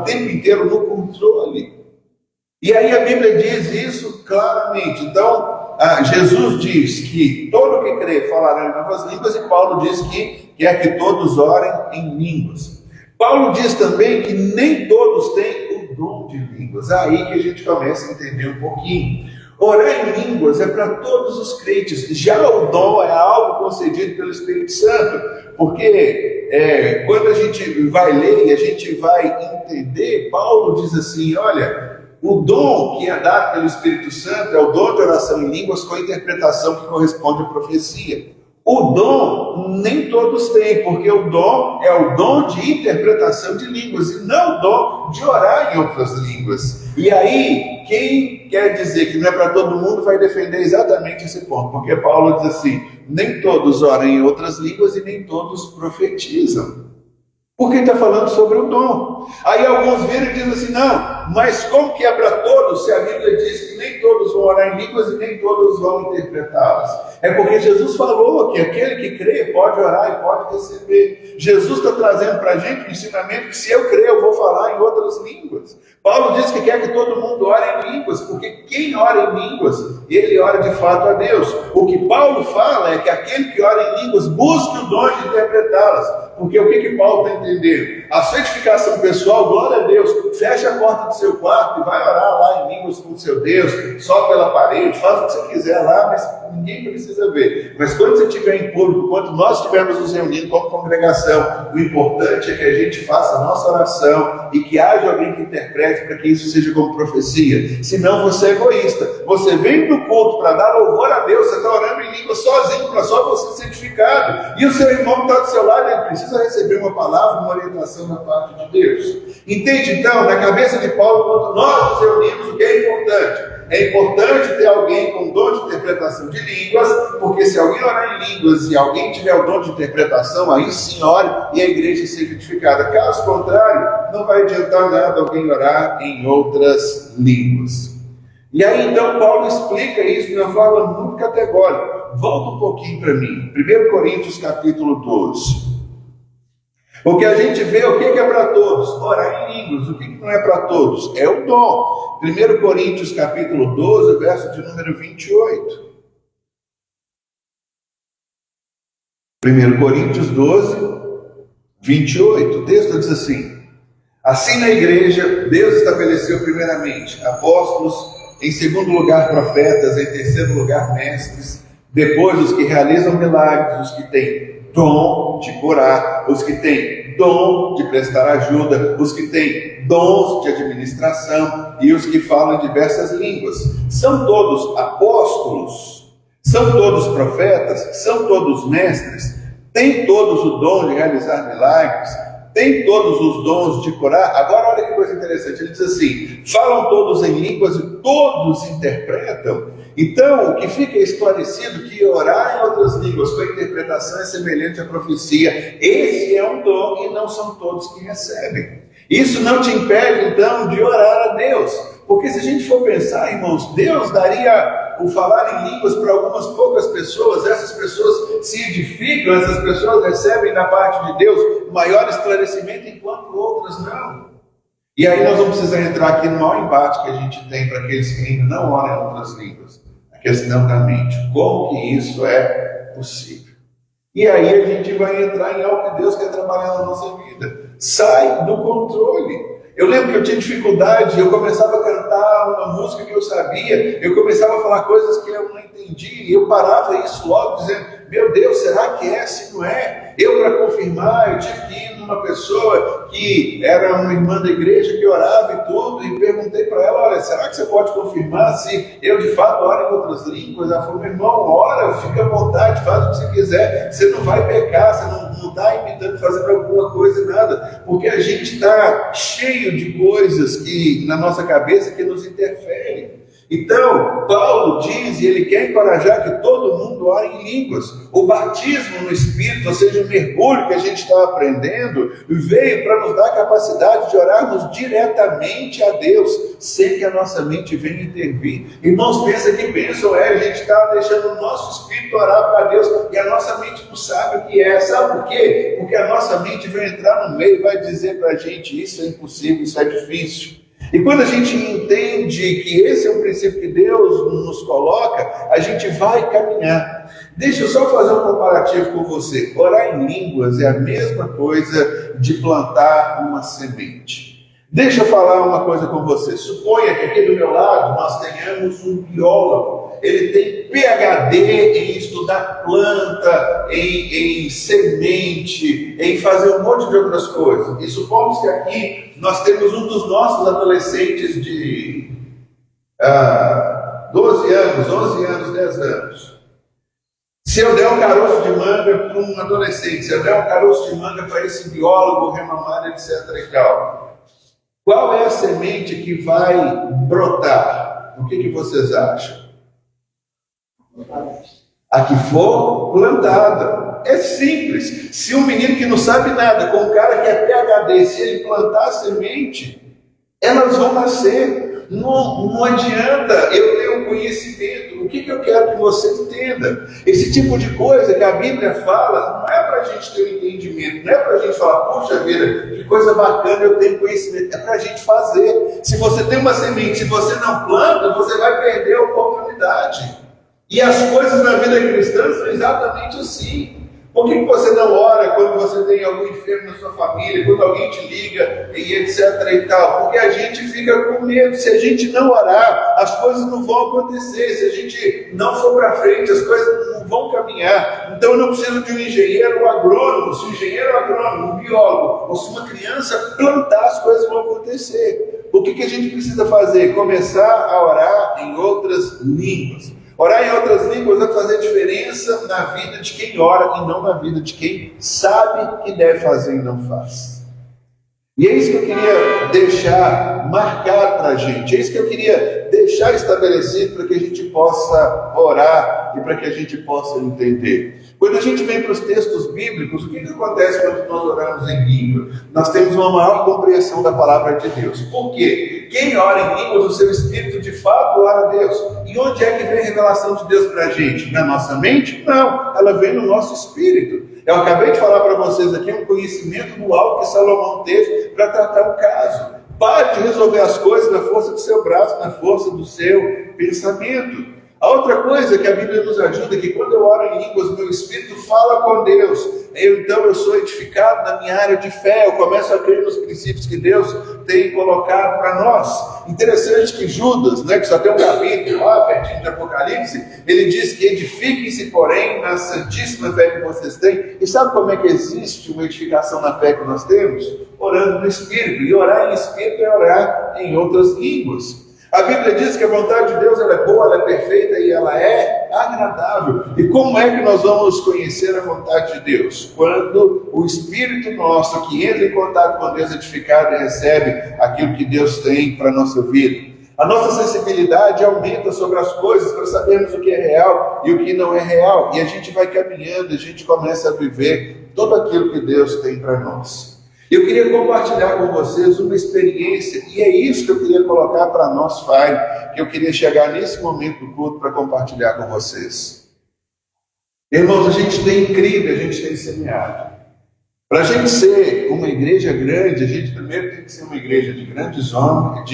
tempo inteiro no controle. E aí a Bíblia diz isso claramente. Então, Jesus diz que todo que crê falará em novas línguas, e Paulo diz que quer que todos orem em línguas. Paulo diz também que nem todos têm o dom de línguas. Aí que a gente começa a entender um pouquinho. Orar em línguas é para todos os crentes. Já o dom é algo concedido pelo Espírito Santo. Porque quando a gente vai ler e a gente vai entender, Paulo diz assim, olha, o dom que é dado pelo Espírito Santo é o dom de oração em línguas com a interpretação que corresponde à profecia. O dom nem todos têm, porque o dom é o dom de interpretação de línguas e não o dom de orar em outras línguas. E aí, quem quer dizer que não é para todo mundo vai defender exatamente esse ponto, porque Paulo diz assim, nem todos oram em outras línguas e nem todos profetizam. Porque está falando sobre o dom. Aí alguns viram e dizem assim, não, mas como que é para todos, se a Bíblia diz que nem todos vão orar em línguas e nem todos vão interpretá-las? É porque Jesus falou que aquele que crê pode orar e pode receber. Jesus está trazendo para a gente o ensinamento que se eu crer, eu vou falar em outras línguas. Paulo diz que quer que todo mundo ore em línguas, porque quem ora em línguas, ele ora de fato a Deus. O que Paulo fala é que aquele que ora em línguas busque o dom de interpretá-las. Porque o que Paulo está entendendo? A santificação pessoal, glória a Deus, feche a porta do seu quarto e vai orar lá em línguas com o seu Deus, só pela parede, faz o que você quiser lá, mas ninguém precisa ver. Mas quando você estiver em público, quando nós estivermos nos reunindo como congregação, o importante é que a gente faça a nossa oração e que haja alguém que interprete para que isso seja como profecia. Senão você é egoísta. Você vem para o culto para dar louvor a Deus, você está orando em língua sozinho, para só você ser santificado. E o seu irmão que está do seu lado, ele precisa receber uma palavra, uma orientação da parte de Deus. Entende então, na cabeça de Paulo, quando nós nos reunimos, o que é importante? É importante ter alguém com dom de interpretação de línguas, porque se alguém orar em línguas e alguém tiver o dom de interpretação, aí sim ore e a igreja seja edificada. Caso contrário, não vai adiantar nada alguém orar em outras línguas. E aí então Paulo explica isso de uma forma muito categórica. Volta um pouquinho para mim, 1 Coríntios capítulo 12. Porque a gente vê o que é para todos, orar em línguas, o que não é para todos? É o dom. 1 Coríntios capítulo 12, verso de número 28. 1 Coríntios 12, 28. O texto diz assim, assim na igreja, Deus estabeleceu primeiramente apóstolos, em segundo lugar profetas, em terceiro lugar mestres, depois os que realizam milagres, os que têm dom de curar, os que têm dom de prestar ajuda, os que têm dons de administração e os que falam diversas línguas. São todos apóstolos, são todos profetas, são todos mestres, têm todos o dom de realizar milagres, têm todos os dons de curar. Agora olha que coisa interessante, ele diz assim, falam todos em línguas e todos interpretam. Então, o que fica esclarecido que orar em outras línguas com a interpretação é semelhante à profecia. Esse é um dom e não são todos que recebem. Isso não te impede, então, de orar a Deus. Porque se a gente for pensar, irmãos, Deus daria o falar em línguas para algumas poucas pessoas, essas pessoas se edificam, essas pessoas recebem da parte de Deus maior esclarecimento, enquanto outras não. E aí nós vamos precisar entrar aqui no maior embate que a gente tem para aqueles que ainda não oram em outras línguas. A questão da mente. Como que isso é possível? E aí a gente vai entrar em algo que Deus quer trabalhar na nossa vida. Sai do controle. Eu lembro que eu tinha dificuldade, eu começava a cantar uma música que eu sabia, eu começava a falar coisas que eu não entendi, e eu parava isso logo dizendo, meu Deus, será que é? Se não é? Eu, para confirmar, eu tive que ir numa pessoa que era uma irmã da igreja que orava e tudo, e perguntei para ela, olha, será que você pode confirmar se eu de fato oro em outras línguas? Ela falou, meu irmão, ora, fica à vontade, faz o que você quiser, você não vai pecar, você não está imitando, fazendo alguma coisa, nada, porque a gente está cheio de coisas que na nossa cabeça que nos interferem. Então, Paulo diz, e ele quer encorajar que todo mundo ore em línguas. O batismo no Espírito, ou seja, o mergulho que a gente está aprendendo, veio para nos dar a capacidade de orarmos diretamente a Deus, sem que a nossa mente venha intervir. Irmãos, pensam, a gente está deixando o nosso Espírito orar para Deus, e a nossa mente não sabe o que é. Sabe por quê? Porque a nossa mente vai entrar no meio e vai dizer para a gente, isso é impossível, isso é difícil. E quando a gente entende que esse é um princípio que Deus nos coloca, a gente vai caminhar. Deixa eu só fazer um comparativo com você. Orar em línguas é a mesma coisa de plantar uma semente. Deixa eu falar uma coisa com você. Suponha que aqui do meu lado nós tenhamos um biólogo. Ele tem PhD em estudar planta, em semente, em fazer um monte de outras coisas. E supomos que aqui nós temos um dos nossos adolescentes de 12 anos, 11 anos, 10 anos. Se eu der um caroço de manga para um adolescente, se eu der um caroço de manga para esse biólogo renomado, etc. e tal, qual é a semente que vai brotar? O que vocês acham? A que for plantada. É simples. Se um menino que não sabe nada, com um cara que é PhD, se ele plantar a semente, elas vão nascer. Não adianta eu ter um conhecimento. O que eu quero que você entenda? Esse tipo de coisa que a Bíblia fala, não é para a gente ter um entendimento, não é para a gente falar, puxa vida, que coisa bacana, eu tenho conhecimento. É para a gente fazer. Se você tem uma semente, se você não planta, você vai perder a oportunidade. E as coisas na vida cristã são exatamente assim. Por que você não ora quando você tem algum enfermo na sua família, quando alguém te liga e etc e tal? Porque a gente fica com medo. Se a gente não orar, as coisas não vão acontecer. Se a gente não for para frente, as coisas não vão caminhar. Então eu não preciso de um engenheiro ou agrônomo. Se um engenheiro ou agrônomo, um biólogo, ou se uma criança plantar, as coisas vão acontecer. O que a gente precisa fazer? Começar a orar em outras línguas. Orar em outras línguas vai fazer diferença na vida de quem ora e não na vida de quem sabe que deve fazer e não faz. E é isso que eu queria deixar marcado para a gente. É isso que eu queria deixar estabelecido para que a gente possa orar e para que a gente possa entender. Quando a gente vem para os textos bíblicos, o que acontece quando nós oramos em língua? Nós temos uma maior compreensão da palavra de Deus. Por quê? Quem ora em línguas, o seu espírito de fato ora a Deus. E onde é que vem a revelação de Deus para a gente? Na nossa mente? Não, ela vem no nosso espírito. Eu acabei de falar para vocês aqui um conhecimento do alto que Salomão teve para tratar o caso. Pare de resolver as coisas na força do seu braço, na força do seu pensamento. A outra coisa que a Bíblia nos ajuda é que quando eu oro em línguas, meu espírito fala com Deus. Então eu sou edificado na minha área de fé, eu começo a crer nos princípios que Deus tem colocado para nós. Interessante que Judas, que só tem um capítulo lá, pertinho de Apocalipse, ele diz que edifiquem-se, porém, na santíssima fé que vocês têm. E sabe como é que existe uma edificação na fé que nós temos? Orando no Espírito. E orar em Espírito é orar em outras línguas. A Bíblia diz que a vontade de Deus ela é boa, ela é perfeita e ela é agradável. E como é que nós vamos conhecer a vontade de Deus? Quando o Espírito nosso que entra em contato com Deus edificado e recebe aquilo que Deus tem para a nossa vida. A nossa sensibilidade aumenta sobre as coisas para sabermos o que é real e o que não é real. E a gente vai caminhando, a gente começa a viver tudo aquilo que Deus tem para nós. Eu queria compartilhar com vocês uma experiência, e é isso que eu queria colocar para nós, Pai, que eu queria chegar nesse momento do culto para compartilhar com vocês. Irmãos, a gente tem crido, a gente tem semeado. Para a gente ser uma igreja grande, a gente primeiro tem que ser uma igreja de grandes homens,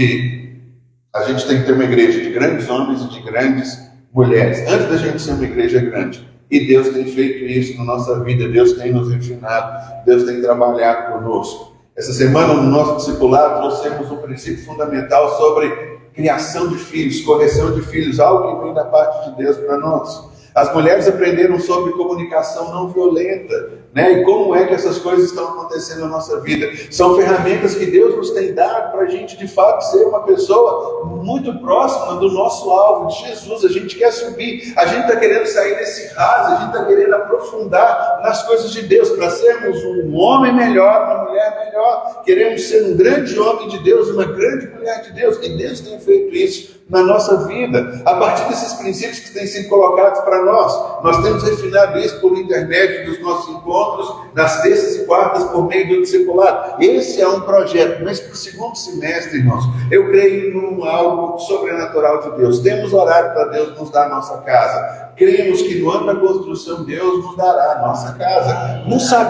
a gente tem que ter uma igreja de grandes homens e de grandes mulheres, antes da gente ser uma igreja grande. E Deus tem feito isso na nossa vida, Deus tem nos ensinado, Deus tem trabalhado conosco. Essa semana, no nosso discipulado, trouxemos um princípio fundamental sobre criação de filhos, correção de filhos, algo que vem da parte de Deus para nós. As mulheres aprenderam sobre comunicação não violenta, e como é que essas coisas estão acontecendo na nossa vida. São ferramentas que Deus nos tem dado para a gente, de fato, ser uma pessoa muito próxima do nosso alvo, de Jesus. A gente quer subir, a gente está querendo sair desse raso, a gente está querendo aprofundar nas coisas de Deus, para sermos um homem melhor, uma mulher melhor. Queremos ser um grande homem de Deus, uma grande mulher de Deus, e Deus tem feito isso na nossa vida, a partir desses princípios que têm sido colocados para nós. Nós temos refinado isso por intermédio dos nossos encontros, nas terças e quartas, por meio do discipulado. Esse é um projeto, mas para o segundo semestre, irmãos, eu creio num algo sobrenatural de Deus. Temos orado para Deus nos dar a nossa casa. Cremos que no ano da construção Deus nos dará a nossa casa.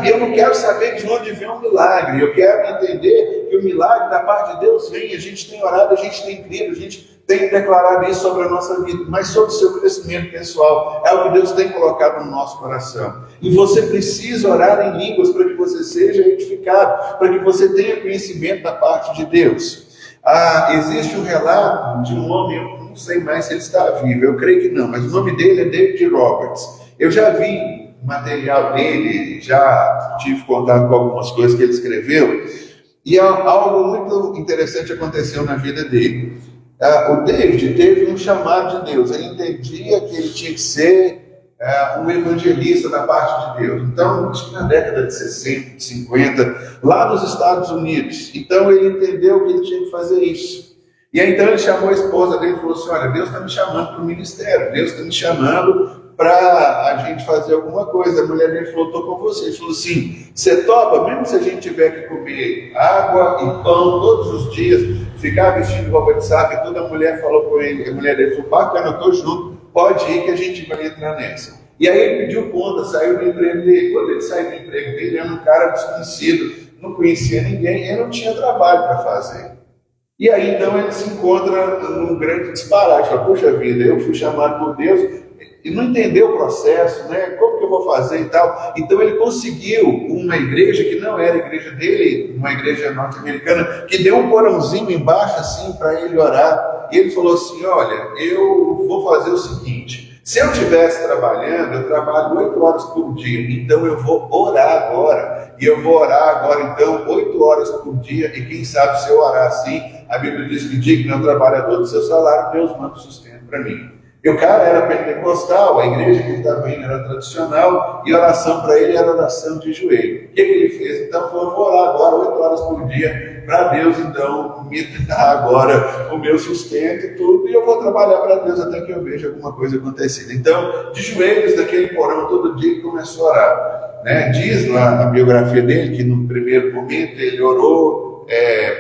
Eu não quero saber de onde vem um milagre. Eu quero entender que o milagre da parte de Deus vem. A gente tem orado, a gente tem crido, a gente tem declarado isso sobre a nossa vida, mas sobre o seu crescimento pessoal. É o que Deus tem colocado no nosso coração. E você precisa orar em línguas para que você seja edificado, para que você tenha conhecimento da parte de Deus. Existe um relato de um homem, eu não sei mais se ele está vivo, eu creio que não, mas o nome dele é David Roberts. Eu já vi material dele, já tive contato com algumas coisas que ele escreveu, e algo muito interessante aconteceu na vida dele. O David teve um chamado de Deus, ele entendia que ele tinha que ser um evangelista da parte de Deus. Então, acho que na década de 60, de 50, lá nos Estados Unidos, então ele entendeu que ele tinha que fazer isso. E aí então ele chamou a esposa dele e falou assim: olha, Deus está me chamando para o ministério, Deus está me chamando para a gente fazer alguma coisa. A mulher dele falou: estou com você. Ele falou assim: você topa, mesmo se a gente tiver que comer água e pão todos os dias, ficar vestindo roupa de saco e tudo? A mulher falou com ele, a mulher dele falou: bacana, eu estou junto, pode ir que a gente vai entrar nessa. E aí ele pediu conta, saiu do emprego dele. Quando ele saiu do emprego dele, ele era um cara desconhecido, não conhecia ninguém, ele não tinha trabalho para fazer. E aí então ele se encontra num grande disparate. Fala: puxa vida, eu fui chamado por Deus e não entendeu o processo, né? Como que eu vou fazer e tal? Então ele conseguiu uma igreja que não era a igreja dele, uma igreja norte-americana, que deu um porãozinho embaixo assim para ele orar. E ele falou assim: olha, eu vou fazer o seguinte, se eu estivesse trabalhando, eu trabalho 8 horas por dia, então eu vou orar agora. E eu vou orar agora então 8 horas por dia, e quem sabe se eu orar assim, a Bíblia diz que digno é o trabalhador do seu salário, Deus manda sustento para mim. E o cara era pentecostal, a igreja que ele estava indo era tradicional, e a oração para ele era oração de joelho. O que ele fez? Então falou: vou orar agora 8 horas por dia, para Deus então me dar agora o meu sustento e tudo, e eu vou trabalhar para Deus até que eu veja alguma coisa acontecida. Então, de joelhos naquele porão todo dia, ele começou a orar. Diz lá na biografia dele que no primeiro momento ele orou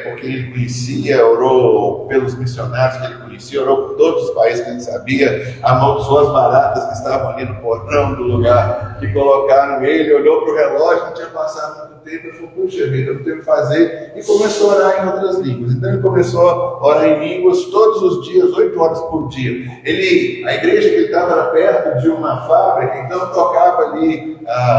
porque ele conhecia, orou pelos missionários que ele conhecia, orou por todos os países que ele sabia, amaldiçoou as baratas que estavam ali no portão do lugar que colocaram ele, olhou para o relógio, não tinha passado muito tempo, ele falou: puxa vida, eu não tenho o que fazer, e começou a orar em outras línguas. Então ele começou a orar em línguas todos os dias, 8 horas por dia. A igreja que ele estava era perto de uma fábrica, então tocava ali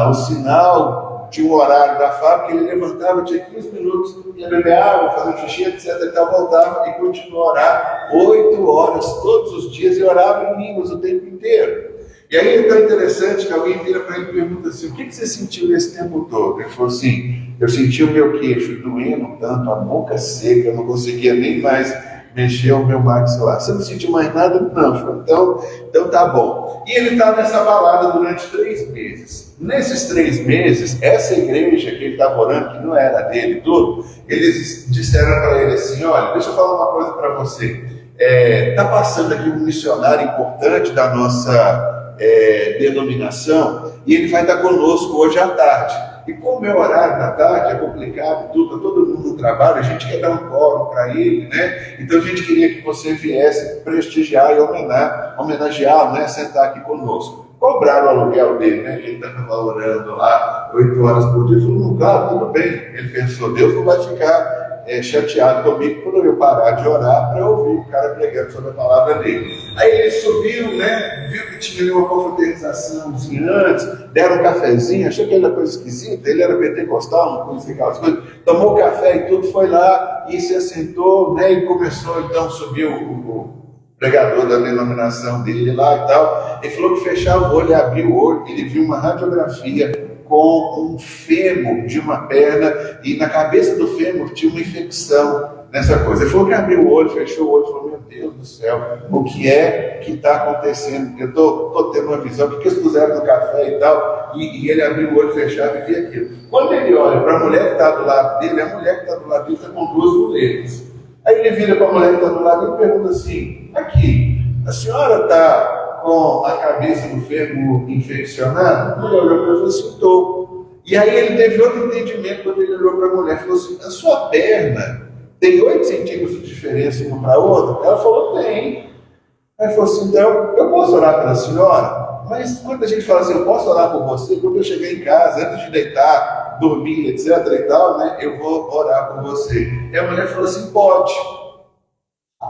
o sinal de um horário da fábrica, ele levantava, tinha 15 minutos, ia beber água, fazer um xixi, etc. Então voltava e continuava a orar 8 horas todos os dias, e orava em línguas o tempo inteiro. E aí é tão interessante que alguém vira para ele e pergunta assim: o que você sentiu nesse tempo todo? Ele falou assim: eu senti o meu queixo doendo tanto, a boca seca, eu não conseguia nem mais mexer o meu maxilar. Você não sentiu mais nada? Não. Então tá bom. E ele está nessa balada durante 3 meses. Nesses 3 meses, essa igreja que ele estava orando, que não era dele tudo, eles disseram para ele assim: olha, deixa eu falar uma coisa para você. Está passando aqui um missionário importante da nossa denominação, e ele vai estar conosco hoje à tarde. E como é o horário da tarde, é complicado, tudo, todo mundo no trabalho, a gente quer dar um quórum para ele, né? Então a gente queria que você viesse prestigiar e homenageá-lo, né? Sentar aqui conosco. Cobraram o aluguel dele, né? Que ele estava valorando lá 8 horas por dia. Ele falou: não, claro, tudo bem. Ele pensou: Deus não vai ficar chateado comigo quando eu parar de orar para ouvir o cara pregando sobre a palavra dele. Aí ele subiu, né? Viu que tinha ali uma confraternizaçãozinha antes, deram um cafezinho, achou que era coisa esquisita, ele era pentecostal, não conhecia aquelas coisas, tomou café e tudo, foi lá e se assentou, né? E começou então, subiu o pregador da denominação dele lá e tal. Ele falou que fechava o olho e abriu o olho, ele viu uma radiografia com um fêmur de uma perna, e na cabeça do fêmur tinha uma infecção nessa coisa. Ele falou que abriu o olho, fechou o olho e falou: meu Deus do céu, o que é que está acontecendo? Eu estou tendo uma visão, porque eles puseram no café e tal, e ele abriu o olho fechado e via aquilo. Quando ele olha para a mulher que está do lado dele, a mulher que está do lado dele está com 2 muletas. Aí ele vira para a mulher que está do lado dele e pergunta assim: aqui, a senhora está com a cabeça do fêmur infeccionada? A mulher olhou para ele e falou assim: estou. E aí ele teve outro entendimento quando ele olhou para a mulher e falou assim: a sua perna tem 8 centímetros de diferença uma para a outra? Ela falou: tem. Aí ele falou assim: então, eu posso orar pela senhora? Mas quando a gente fala assim: eu posso orar por você, quando eu chegar em casa, antes de deitar, dormir, etc e tal, né, eu vou orar por você. E a mulher falou assim: pode.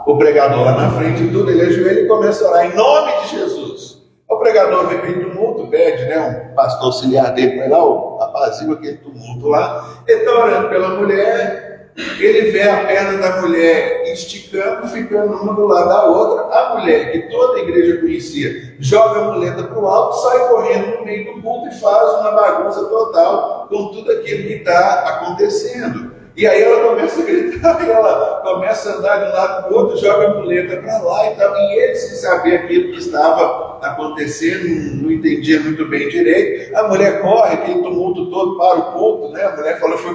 O pregador lá na frente de tudo, ele ajoelha e começa a orar em nome de Jesus. O pregador vê aquele tumulto, pede, né? Um pastor auxiliar dele vai lá, apazigua aquele tumulto lá. Ele está orando pela mulher, ele vê a perna da mulher esticando, ficando uma do lado da outra. A mulher, que toda a igreja conhecia, joga a muleta para o alto, sai correndo no meio do culto e faz uma bagunça total com tudo aquilo que está acontecendo. E aí ela começa a gritar, e ela começa a andar de um lado para o outro, joga a muleta para lá e tal. E ele, sem saber aquilo que estava acontecendo, não entendia muito bem direito. A mulher corre, aquele tumulto todo para o culto, né? A mulher fala, eu fui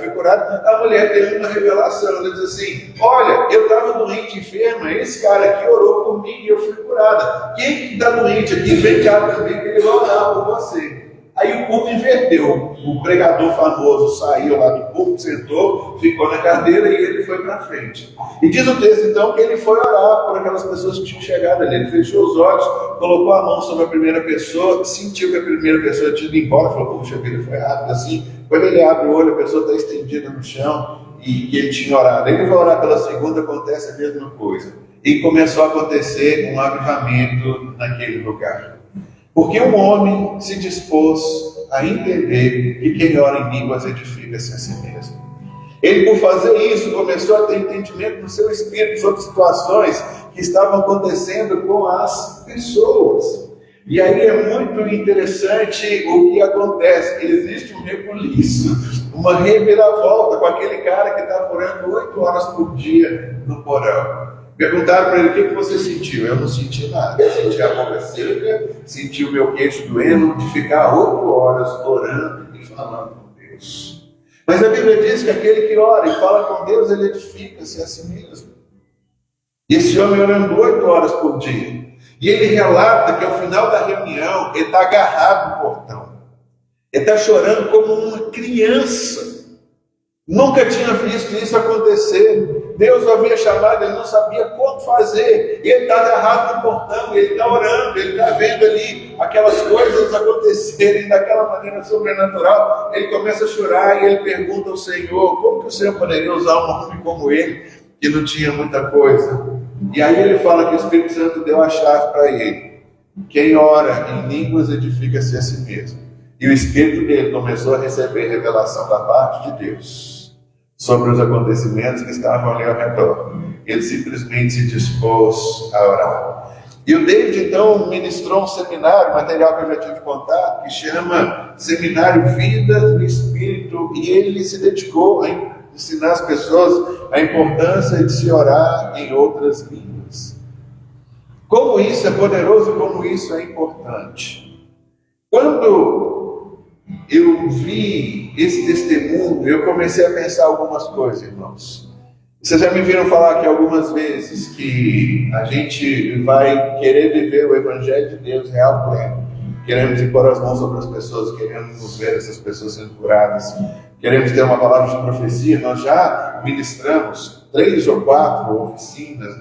curada. A mulher tem uma revelação, ela diz assim, olha, eu estava doente, enferma, esse cara aqui orou por mim e eu fui curada. Quem que está doente aqui, vem cá também que ele vai orar por você. Aí o culto inverteu, o pregador famoso saiu lá do culto, sentou, ficou na cadeira e ele foi para frente. E diz o texto então que ele foi orar por aquelas pessoas que tinham chegado ali. Ele fechou os olhos, colocou a mão sobre a primeira pessoa, sentiu que a primeira pessoa tinha ido embora, falou, puxa vida, foi rápido assim. Quando ele abre o olho, a pessoa está estendida no chão e que ele tinha orado. Aí ele vai orar pela segunda, acontece a mesma coisa. E começou a acontecer um avivamento naquele lugar. Porque um homem se dispôs a entender que quem ora em línguas edifica-se a si mesmo. Ele, por fazer isso, começou a ter entendimento no seu espírito sobre situações que estavam acontecendo com as pessoas. E aí é muito interessante o que acontece. Existe um rebuliço, uma reviravolta com aquele cara que estava orando 8 horas por dia no porão. Perguntaram para ele, o que você sentiu? Eu não senti nada. Eu senti a boca seca, senti o meu queixo doendo de ficar 8 horas orando e falando com Deus. Mas a Bíblia diz que aquele que ora e fala com Deus, ele edifica-se a si mesmo. E esse homem orando 8 horas por dia. E ele relata que ao final da reunião, ele está agarrado no portão. Ele está chorando como uma criança. Nunca tinha visto isso acontecer. Deus o havia chamado, ele não sabia como fazer. E ele está agarrado no portão, ele está orando, ele está vendo ali aquelas coisas acontecerem daquela maneira sobrenatural. Ele começa a chorar e ele pergunta ao Senhor, como que o Senhor poderia usar um homem como ele, que não tinha muita coisa? E aí ele fala que o Espírito Santo deu a chave para ele. Quem ora em línguas edifica-se a si mesmo. E o Espírito dele começou a receber revelação da parte de Deus sobre os acontecimentos que estavam ali ao redor. Ele simplesmente se dispôs a orar. E o David, então, ministrou um seminário, material que eu já tive contato, que chama Seminário Vida no Espírito, e ele se dedicou a ensinar as pessoas a importância de se orar em outras línguas. Como isso é poderoso, como isso é importante. Quando eu vi esse testemunho, eu comecei a pensar algumas coisas, irmãos. Vocês já me viram falar aqui algumas vezes que a gente vai querer viver o Evangelho de Deus real pleno. Queremos impor as mãos sobre as pessoas, queremos ver essas pessoas sendo curadas, queremos ter uma palavra de profecia. Nós já ministramos 3 ou 4 oficinas,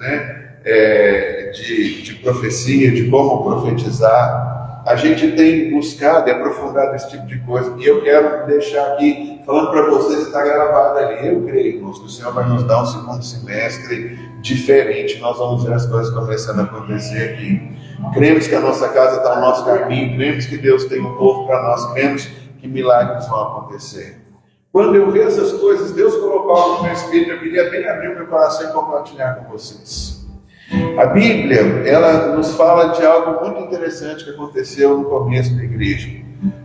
de profecia, de como profetizar. A gente tem buscado e aprofundado esse tipo de coisa. E eu quero deixar aqui, falando para vocês, está gravado ali. Eu creio, irmãos, que o Senhor vai nos dar um segundo semestre diferente. Nós vamos ver as coisas começando a acontecer aqui. Cremos que a nossa casa está no nosso caminho. Cremos que Deus tem um povo para nós. Cremos que milagres vão acontecer. Quando eu vi essas coisas, Deus colocou algo no meu espírito. Eu queria bem abrir o meu coração e compartilhar com vocês. A Bíblia, ela nos fala de algo muito interessante que aconteceu no começo da igreja.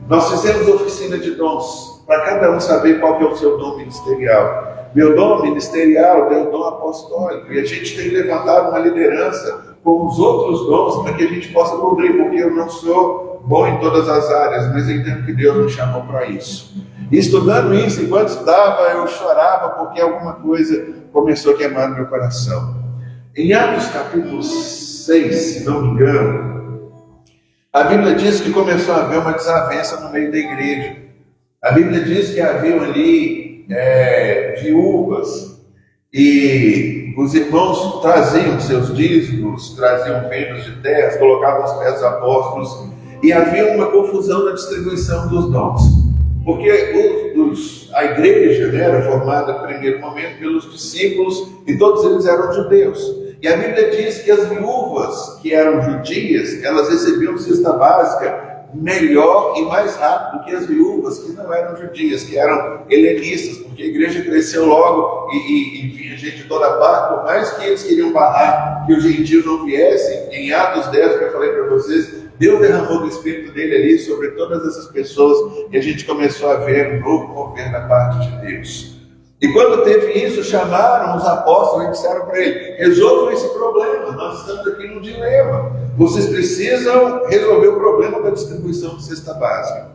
Nós fizemos oficina de dons, para cada um saber qual que é o seu dom ministerial. Meu dom ministerial é o dom apostólico, e a gente tem levantado uma liderança com os outros dons para que a gente possa cobrir, porque eu não sou bom em todas as áreas, mas eu entendo que Deus me chamou para isso. E estudando isso, enquanto estudava, eu chorava porque alguma coisa começou a queimar no meu coração. Em Atos capítulo 6, se não me engano, a Bíblia diz que começou a haver uma desavença no meio da igreja. A Bíblia diz que haviam ali viúvas, e os irmãos traziam seus dízimos, traziam vendas de terras, colocavam aos pés dos apóstolos, e havia uma confusão na distribuição dos dons. Porque a igreja, né, era formada no primeiro momento pelos discípulos e todos eles eram judeus. E a Bíblia diz que as viúvas que eram judias, elas recebiam cesta básica melhor e mais rápido que as viúvas que não eram judias, que eram helenistas, porque a igreja cresceu logo e vinha gente de toda parte. Por mais que eles queriam barrar que os gentios não viessem, em Atos 10, que eu falei para vocês, Deus derramou do Espírito dele ali sobre todas essas pessoas e a gente começou a ver um novo mover da parte de Deus. E quando teve isso, chamaram os apóstolos e disseram para ele: resolvam esse problema, nós estamos aqui num dilema. Vocês precisam resolver o problema da distribuição de cesta básica.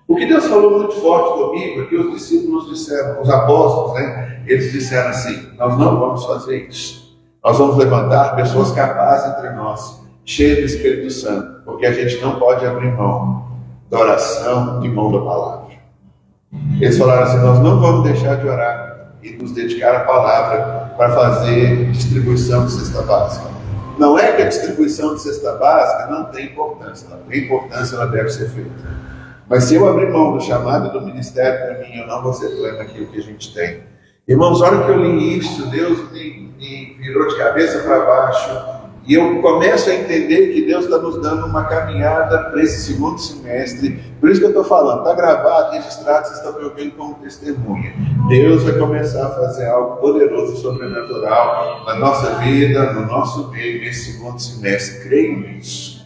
O que Deus falou muito forte comigo é que os discípulos disseram, os apóstolos, né? Eles disseram assim: nós não vamos fazer isso. Nós vamos levantar pessoas capazes entre nós, cheias do Espírito Santo, porque a gente não pode abrir mão da oração e mão da palavra. Eles falaram assim: nós não vamos deixar de orar e nos dedicar à palavra para fazer distribuição de cesta básica. Não é que a distribuição de cesta básica não tem importância, não tem importância, ela deve ser feita. Mas se eu abrir mão do chamado do ministério para mim, eu não vou ser pleno naquilo que a gente tem. Irmãos, na hora que eu li isso, Deus me virou de cabeça para baixo. E eu começo a entender que Deus está nos dando uma caminhada para esse segundo semestre. Por isso que eu estou falando, está gravado, registrado, vocês estão me ouvindo como testemunha. Deus vai começar a fazer algo poderoso e sobrenatural na nossa vida, no nosso meio, nesse segundo semestre. Creio nisso.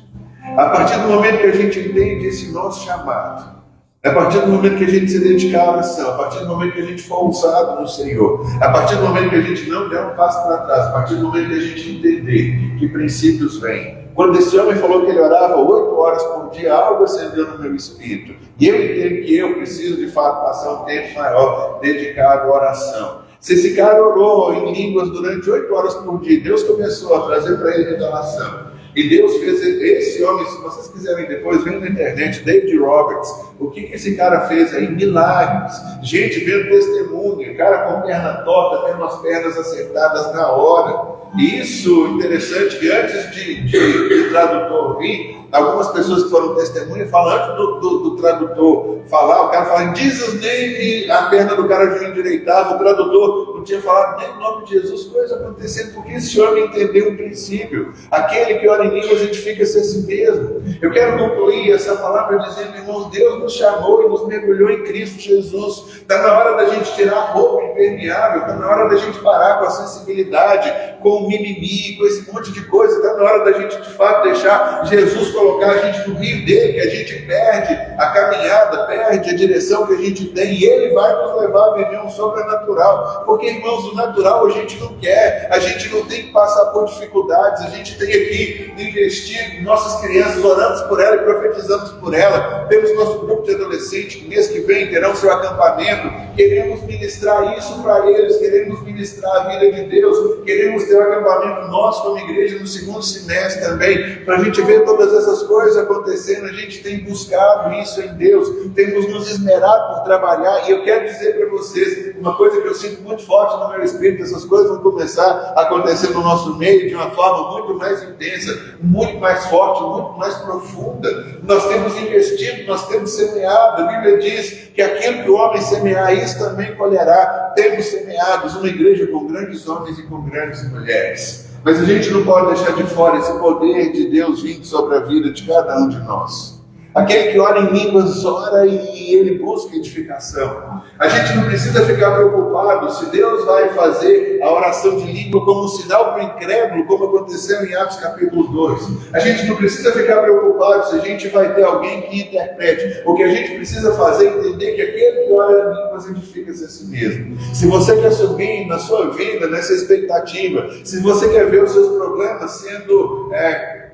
A partir do momento que a gente entende esse nosso chamado, a partir do momento que a gente se dedicar à oração, a partir do momento que a gente for ousado no Senhor, a partir do momento que a gente não der um passo para trás, a partir do momento que a gente entender que princípios vêm. Quando esse homem falou que ele orava 8 horas por dia, algo acendeu no meu espírito. E eu entendo que eu preciso de fato passar um tempo maior dedicado à oração. Se esse cara orou em línguas durante 8 horas por dia, Deus começou a trazer para ele revelação. E Deus fez esse homem, se vocês quiserem depois, vem na internet, David Roberts, o que esse cara fez aí? Milagres, gente vendo testemunho, cara com perna torta, tendo as pernas acertadas na hora. E isso, interessante, que antes de tradutor vir, algumas pessoas que foram testemunhas falam, antes do tradutor falar, o cara fala em Jesus name, a perna do cara já endireitava, o tradutor não tinha falado nem o nome de Jesus, coisa acontecendo, porque esse homem entendeu um princípio. Aquele que ora em línguas edifica-se a si mesmo. Eu quero concluir essa palavra dizendo, irmãos, Deus nos chamou e nos mergulhou em Cristo Jesus. Está na hora da gente tirar a roupa impermeável, está na hora da gente parar com a sensibilidade, com o mimimi, com esse monte de coisa. Está na hora da gente de fato deixar Jesus colocar a gente no rio dele, que a gente perde a caminhada, perde a direção que a gente tem, e ele vai nos levar a viver um sobrenatural. Porque, irmãos, o natural a gente não quer, a gente não tem que passar por dificuldades, a gente tem aqui investir em nossas crianças, oramos por ela e profetizamos por ela. Temos nosso grupo de adolescentes, mês que vem terão seu acampamento, queremos ministrar isso para eles, queremos ministrar a vida de Deus, queremos ter um acampamento nosso como igreja no segundo semestre também, para a gente ver todas essas coisas acontecendo. A gente tem buscado isso em Deus, temos nos esmerado por trabalhar, e eu quero dizer para vocês uma coisa que eu sinto muito forte no meu espírito: essas coisas vão começar a acontecer no nosso meio de uma forma muito mais intensa, muito mais forte, muito mais profunda. Nós temos investido, nós temos semeado. A Bíblia diz que aquilo que o homem semear, isso também colherá. Temos semeados uma igreja com grandes homens e com grandes mulheres. Mas a gente não pode deixar de fora esse poder de Deus vindo sobre a vida de cada um de nós. Aquele que ora em línguas, ora e ele busca edificação. A gente não precisa ficar preocupado se Deus vai fazer a oração de língua como um sinal para o incrédulo, como aconteceu em Atos capítulo 2. A gente não precisa ficar preocupado se a gente vai ter alguém que interprete. O que a gente precisa fazer é entender que aquele que ora em línguas edifica-se a si mesmo. Se você quer subir na sua vida, nessa expectativa, se você quer ver os seus problemas sendo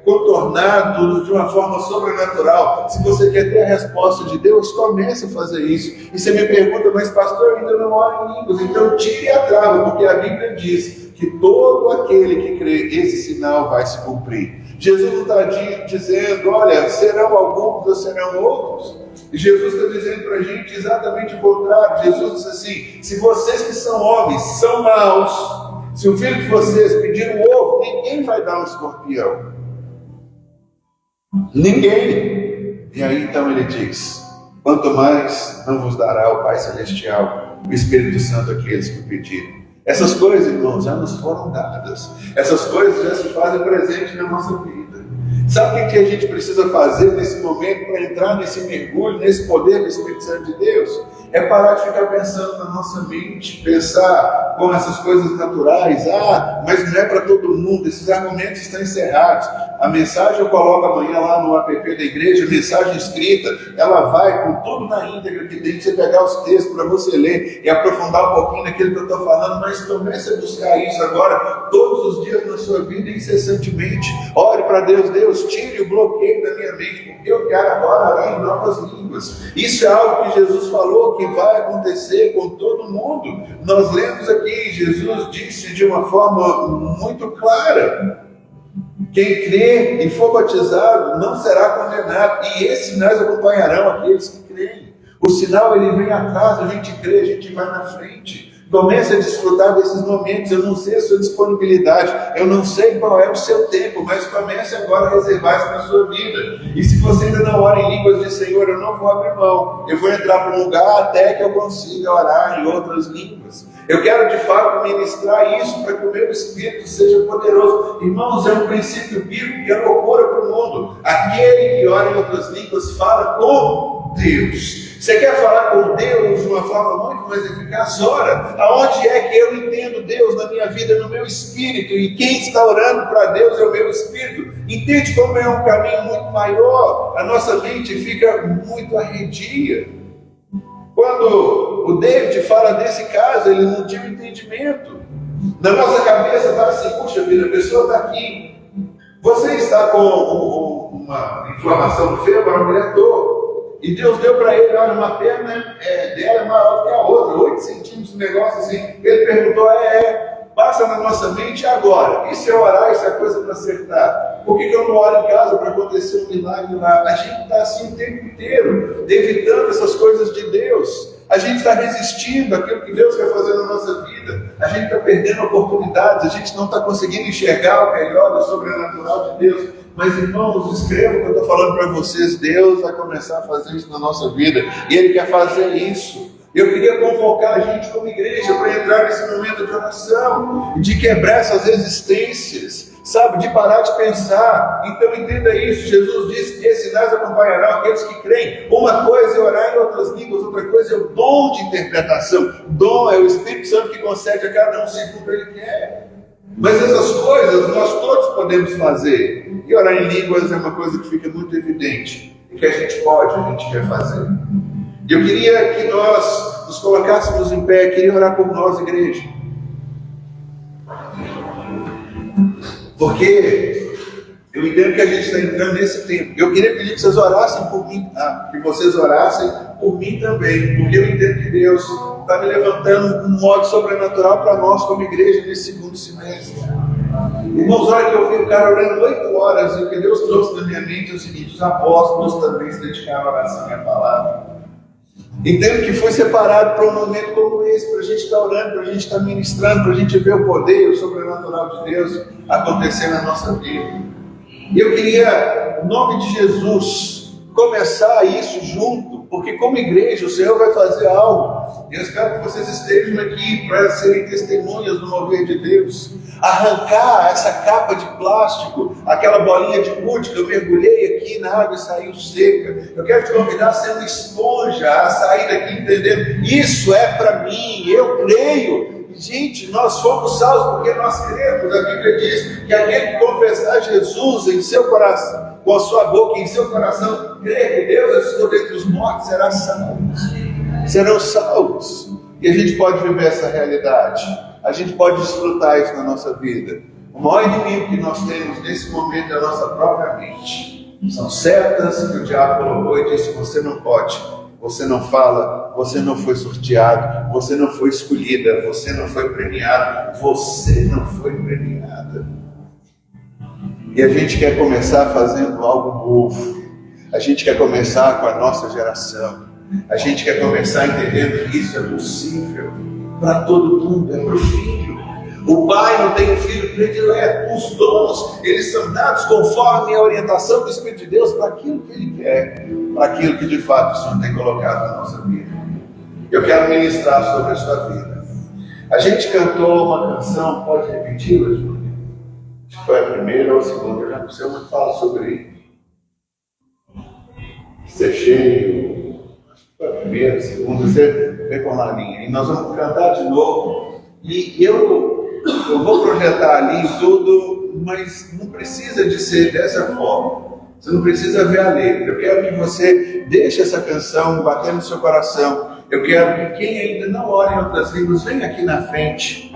contornado de uma forma sobrenatural, se você quer ter a resposta de Deus, comece a fazer isso. E você me pergunta, mas pastor, eu ainda não oro em línguas. Então tire a trava, porque a Bíblia diz que todo aquele que crê, esse sinal vai se cumprir. Jesus não está dizendo, olha, serão alguns ou serão outros. E Jesus está dizendo para a gente exatamente o contrário. Jesus diz assim: se vocês que são homens são maus, se o filho de vocês pedir um ovo, ninguém vai dar um escorpião. Ninguém. E aí então ele diz: quanto mais não vos dará o Pai Celestial, o Espírito Santo, àqueles que o pedirem. Essas coisas, irmãos, já nos foram dadas. Essas coisas já se fazem presente na nossa vida. Sabe o que a gente precisa fazer nesse momento para entrar nesse mergulho, nesse poder do Espírito Santo de Deus? É parar de ficar pensando na nossa mente, pensar com essas coisas naturais. Mas não é para todo mundo, esses argumentos estão encerrados. A mensagem eu coloco amanhã lá no app da igreja, mensagem escrita, ela vai com tudo na íntegra, que tem que você pegar os textos para você ler e aprofundar um pouquinho naquilo que eu estou falando, mas comece a buscar isso agora, todos os dias na sua vida, incessantemente. Ore para Deus, Deus, tire o bloqueio da minha mente, porque eu quero agora orar em novas línguas. Isso é algo que Jesus falou que vai acontecer com todo mundo. Nós lemos aqui, Jesus disse de uma forma muito clara: quem crê e for batizado não será condenado, e esses sinais acompanharão aqueles que creem. O sinal ele vem atrás, a gente crê, a gente vai na frente. Comece a desfrutar desses momentos. Eu não sei a sua disponibilidade, eu não sei qual é o seu tempo, mas comece agora a reservar isso na sua vida. E se você ainda não ora em línguas, diz: Senhor, eu não vou abrir mão, eu vou entrar para um lugar até que eu consiga orar em outras línguas. Eu quero de fato ministrar isso para que o meu espírito seja poderoso. Irmãos, é um princípio bíblico que é loucura para o mundo. Aquele que ora em outras línguas fala com Deus. Você quer falar com Deus de uma forma muito mais eficaz? Ora, aonde é que eu entendo Deus na minha vida, no meu espírito? E quem está orando para Deus é o meu espírito. Entende como é um caminho muito maior? A nossa mente fica muito arredia. Quando o David fala desse caso, ele não tinha entendimento. Na nossa cabeça está assim: puxa vida, a pessoa está aqui. Você está com uma inflamação no fêmur, a mulher toda. E Deus deu para ele, olha, uma perna dela é maior que a outra, 8 centímetros, um negócio assim. Ele perguntou: passa na nossa mente agora. Isso é orar, isso é coisa para acertar. Por que eu não oro em casa para acontecer um milagre lá? A gente está assim o tempo inteiro, evitando essas coisas de Deus. A gente está resistindo àquilo que Deus quer fazer na nossa vida. A gente está perdendo oportunidades, a gente não está conseguindo enxergar o melhor do sobrenatural de Deus. Mas, irmãos, escrevam o que eu estou falando para vocês. Deus vai começar a fazer isso na nossa vida, e Ele quer fazer isso. Eu queria convocar a gente como igreja para entrar nesse momento de oração, de quebrar essas resistências, sabe, de parar de pensar. Então entenda isso. Jesus disse que esses sinais acompanharão aqueles que creem. Uma coisa é orar em outras línguas, outra coisa é o dom de interpretação. Dom é o Espírito Santo que concede a cada um segundo ele quer. Mas essas coisas nós todos podemos fazer. E orar em línguas é uma coisa que fica muito evidente, e que a gente pode, a gente quer fazer. E eu queria que nós nos colocássemos em pé. Queria orar por nós, igreja. Porque eu entendo que a gente está entrando nesse tempo. Eu queria pedir que vocês orassem por mim, que vocês orassem por mim também. Porque eu entendo que Deus está me levantando um modo sobrenatural para nós como igreja nesse segundo semestre. Irmãos, olha que eu vi o cara orando 8 horas, e o que Deus trouxe na minha mente é o seguinte: os apóstolos também se dedicaram à oração e à palavra. Entendo que foi separado para um momento como esse, para a gente estar orando, para a gente estar ministrando, para a gente ver o poder, o sobrenatural de Deus acontecer na nossa vida. E eu queria, em nome de Jesus, começar isso junto, porque como igreja o Senhor vai fazer algo. Eu espero que vocês estejam aqui para serem testemunhas do mover de Deus. Arrancar essa capa de plástico, aquela bolinha de gude que eu mergulhei aqui na água e saiu seca. Eu quero te convidar a ser uma esponja, a sair daqui entendendo: isso é para mim, eu creio. Gente, nós fomos salvos porque nós cremos. A Bíblia diz que aquele que confessar Jesus em seu coração, com a sua boca e em seu coração, crer que Deus ressuscitou dentre os mortos, será salvo. Serão salvos. E a gente pode viver essa realidade. A gente pode desfrutar isso na nossa vida. O maior inimigo que nós temos nesse momento é a nossa própria mente. São setas que o diabo colocou e disse: você não pode, você não fala, você não foi sorteado, você não foi escolhida, você não foi premiado, você não foi premiada. E a gente quer começar fazendo algo novo. A gente quer começar com a nossa geração. A gente quer começar entendendo que isso é possível para todo mundo, é para o filho. O pai não tem um filho predileto. Os dons, eles são dados conforme a orientação do Espírito de Deus para aquilo que Ele quer, para aquilo que de fato o Senhor tem colocado na nossa vida. Eu quero ministrar sobre a sua vida. A gente cantou uma canção, pode repeti-la, Júlia? Acho que foi a primeira ou a segunda, eu já não sei onde fala sobre ser cheio. Acho que foi a primeira, a segunda, você vê com a linha. E nós vamos cantar de novo. E eu vou projetar ali tudo, mas não precisa de ser dessa forma. Você não precisa ver a letra. Eu quero que você deixe essa canção bater no seu coração. Eu quero que quem ainda não ora em outras línguas, venha aqui na frente.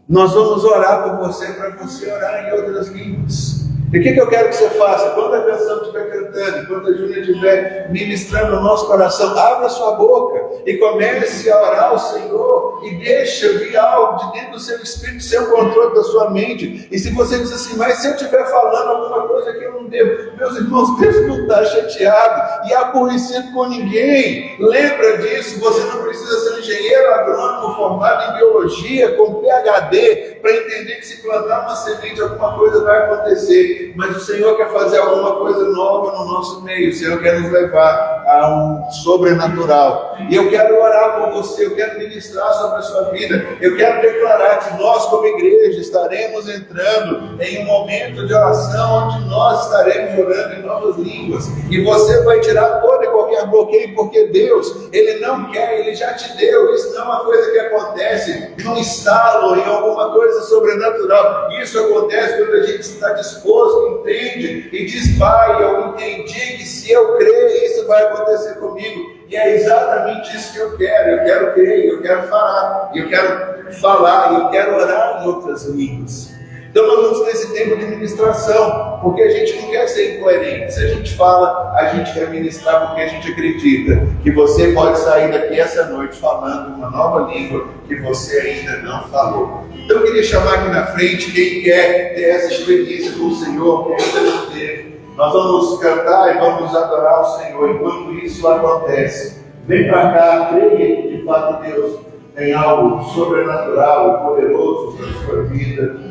Nós vamos orar por você, para você orar em outras línguas. E o que eu quero que você faça? Quando a canção estiver cantando, enquanto a Júlia estiver ministrando no nosso coração, abra sua boca e comece a orar ao Senhor e deixa vir algo de dentro do seu espírito, seu controle da sua mente. E se você diz assim, mas se eu estiver falando alguma coisa que eu não devo, meus irmãos, Deus não está chateado e aborrecido com ninguém. Lembra disso, você não precisa ser um engenheiro agrônomo formado em biologia, com PhD, para entender que se plantar uma semente, alguma coisa vai acontecer. Mas o Senhor quer fazer alguma coisa nova no nosso meio. O Senhor quer nos levar a um sobrenatural. E eu quero orar por você, eu quero ministrar sobre a sua vida. Eu quero declarar que nós, como igreja, estaremos entrando em um momento de oração onde nós estaremos orando em novas línguas. E você vai tirar todo e qualquer bloqueio, porque Deus, Ele não quer, Ele já te deu. Isso não é uma coisa que acontece num estalo, em alguma coisa sobrenatural. Isso acontece quando a gente está disposto, entende e diz, Pai, eu entendi que se eu crer, isso vai acontecer comigo. E é exatamente isso que eu quero. Eu quero crer, eu quero falar, eu quero orar em outras línguas. Então nós vamos ter esse tempo de ministração, porque a gente não quer ser incoerente. Se a gente fala, a gente quer ministrar porque a gente acredita que você pode sair daqui essa noite falando uma nova língua que você ainda não falou. Então eu queria chamar aqui na frente quem quer ter essa experiência com o Senhor, que ainda não teve. Nós vamos cantar e vamos adorar o Senhor. Enquanto isso acontece, vem para cá, creia que de fato Deus tem algo sobrenatural e poderoso para a sua vida.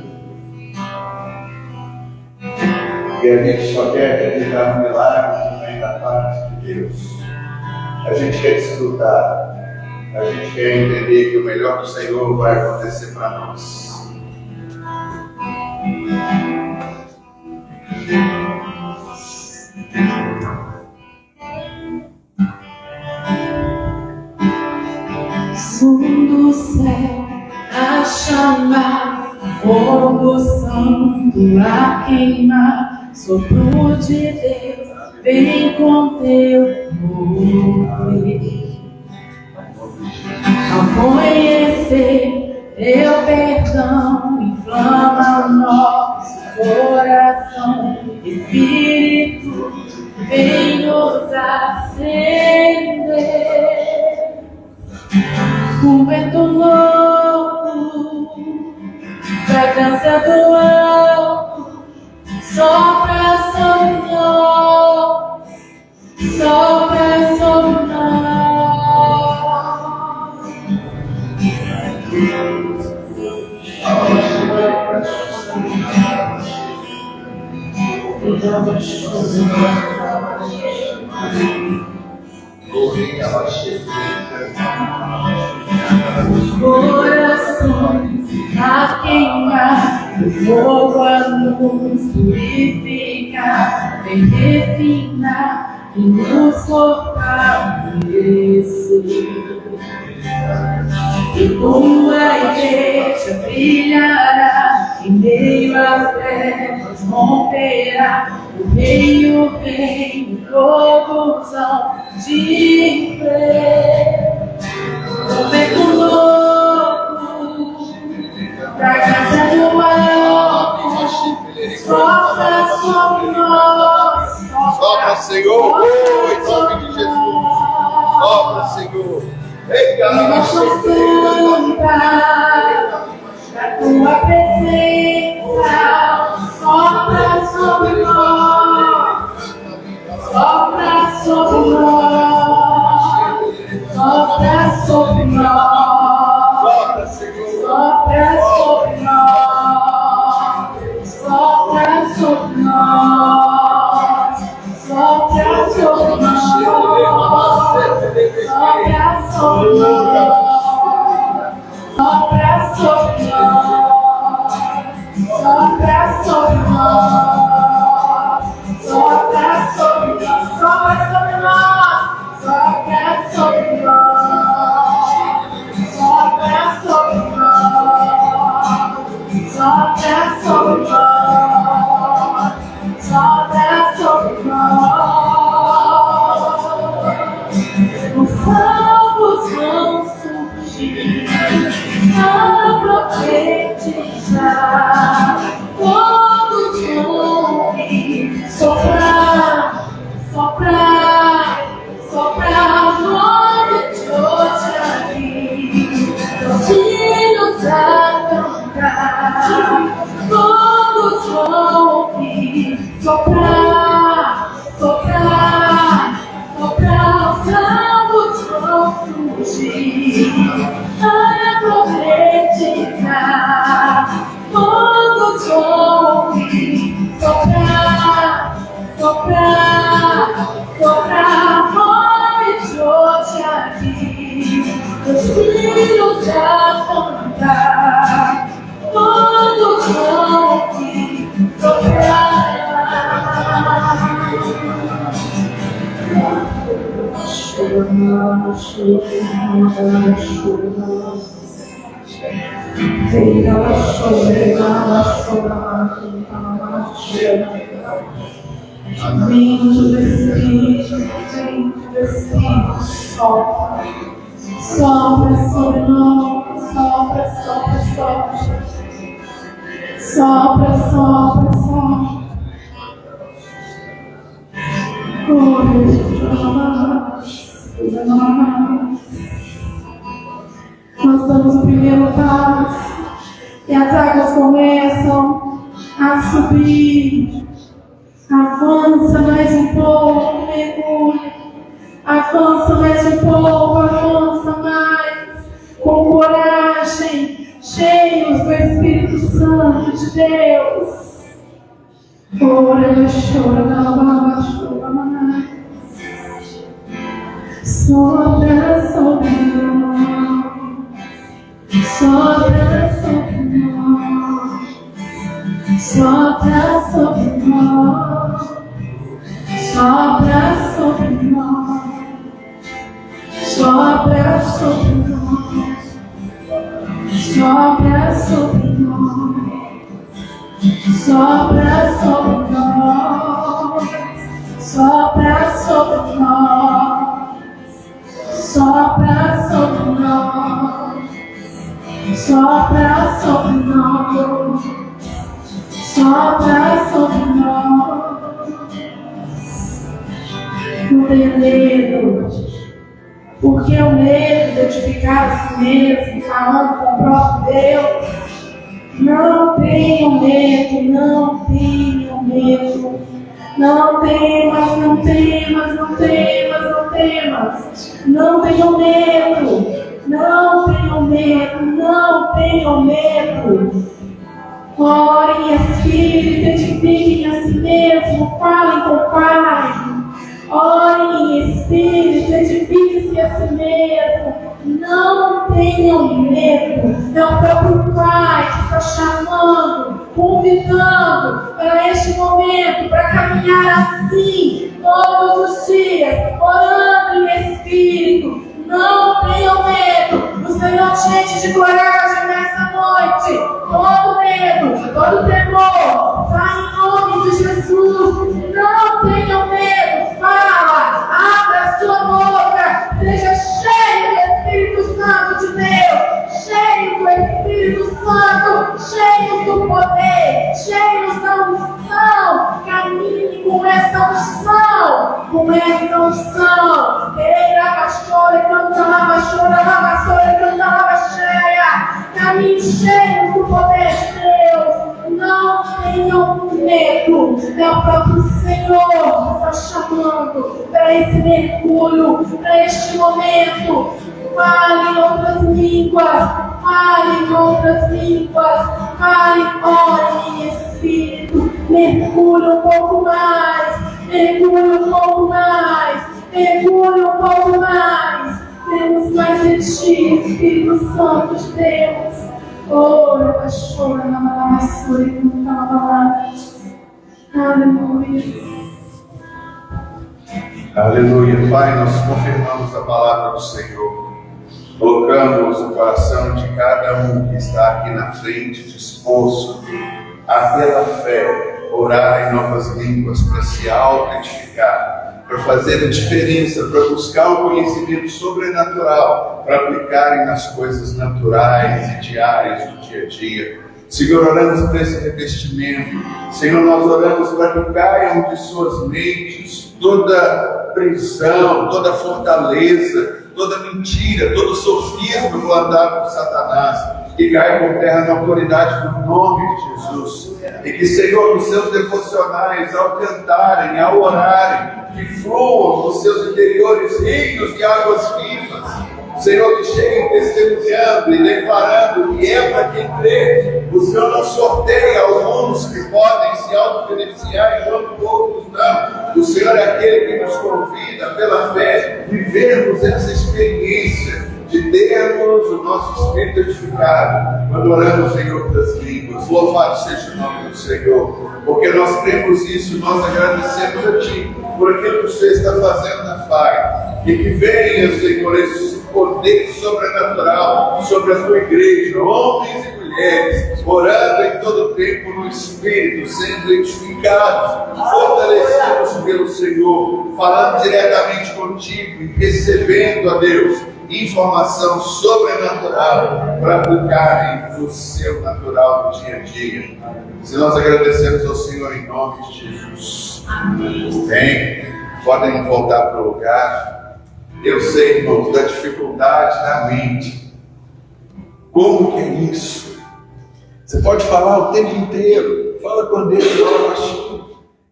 E a gente só quer acreditar no milagre que vem da parte de Deus. A gente quer desfrutar. A gente quer entender que o melhor do Senhor vai acontecer para nós. Som do céu a chamar, fogo santo a queimar, sopro de Deus, vem com teu mover. Ao conhecer teu perdão, inflama o nosso coração. Espírito, vem nos acender. Um vento novo, fragrância do alto, sopra sobre nós, sopra sobre nós. Corações a queimar, o fogo a nos purificar, vem refinar e nos fortalecer. E tua igreja brilhará, em meio às trevas romperá, o reino vem, produção de fé. O vento novo, da casa do alto, sopra sobre nós. Sopra, Senhor, em nome de Jesus. Sopra, Senhor. Ei, Santa, da tua presença, sopra sobre nós, sopra sobre nós, sopra sobre nós, sopra, Senhor. sopra sobre nós. sobre nós, sopra sobre nós, sopra sobre nós, sopra sobre nós, sopra sobre nós, sopra sobre nós, sopra sobre nós, sopra sobre nós, sopra sobre nós. Os salvos vão surgir a profetizar, todos vão ouvir soprar, soprar, soprar, nome de hoje aqui, os filhos a cantar, todos vão ouvir soprar, soprar, soprar, os salvos vão surgir a profetizar, todos vão ouvir soprar, soprar, soprar, nome de hoje aqui, os filhos a cantar, todos vão ouvir soprar. Vento do Espírito, sopra, sopra sobre nós, sopra, sopra, sopra, sopra, sopra, sopra. Nós damos o primeiro passo e as águas começam a subir. Avança mais um pouco, mergulha. Avança mais um pouco, avança mais. Com coragem, cheios do Espírito Santo de Deus. Ora, chora, chora, mais. Sopra sobre nós, sopra sobre nós, sopra sobre nós, sopra sobre nós, sopra sobre nós, sopra sobre nós, sopra sobre nós, sopra sobre nós. Sopra sobre nós, sopra sobre nós, sopra sobre nós. Não tenha medo, porque o medo de edificar a si mesmo, falando com o próprio Deus. Não tenham medo, não tenham medo. Não temas, não temas, não temas, não temas. Não tenham medo, não tenham medo, não tenham medo. Orem em espírito, edifiquem a si mesmo, falem com o Pai. Orem em espírito, edifiquem-se a si mesmo. Não tenham medo. É o próprio Pai que está chamando, convidando para este momento, para caminhar assim todos os dias, orando em espírito. Não tenham medo. O Senhor te enche de coragem nessa noite. Todo medo, todo temor, sai em nome de Jesus. Não tenham medo. Fala, abra sua boca, seja cheio do Espírito Santo de Deus, cheio do Espírito Santo, cheios do poder, cheios da unção. Caminhe com essa unção, com essa unção. Caminhe cheios do poder de Deus. Não tenham medo. É o próprio Senhor que está chamando para esse mergulho, para este momento. Fale em outras línguas, fale em outras línguas, fale, ore em espírito, mergulhe um pouco mais, mergulhe um pouco mais, mergulhe um pouco mais. Temos mais ti, Espírito Santo de Deus. Ora, pastora, na malabassura e nunca na. Aleluia. Aleluia. Pai, nós confirmamos a palavra do Senhor. Colocamos o coração de cada um que está aqui na frente, disposto a, pela fé, orar em novas línguas, para se auto-edificar, para fazer a diferença, para buscar o conhecimento sobrenatural, para aplicarem nas coisas naturais e diárias do dia a dia. Senhor, oramos por esse revestimento. Senhor, nós oramos para que caiam de suas mentes toda prisão, toda fortaleza, toda mentira, todo sofisma plantado por Satanás, que caia por terra na autoridade do nome de Jesus. E que, Senhor, nos seus devocionais, ao cantarem, ao orarem, que fluam nos seus interiores rios de águas vivas. Senhor, que cheguem testemunhando e declarando que é para quem crê. O Senhor não sorteia alguns que podem se auto-beneficiar enquanto outros não. O Senhor é aquele que nos convida pela fé a vivermos essa experiência de termos o nosso espírito edificado quando oramos em outras línguas. Louvado seja o nome do Senhor, porque nós cremos isso, nós agradecemos a Ti por aquilo que o Senhor está fazendo na FAI, e que venha, Senhor, esse poder sobrenatural sobre a Tua igreja, homens e mulheres, orando em todo o tempo no Espírito, sendo edificados, fortalecidos pelo Senhor, falando diretamente contigo e recebendo, a Deus, informação sobrenatural para aplicarem no seu natural do dia a dia. Se nós agradecemos ao Senhor em nome de Jesus. Amém. Podem voltar para o lugar. Eu sei, irmãos, da dificuldade da mente. Como que é isso? Você pode falar o tempo inteiro. Fala com Deus, ora baixinho.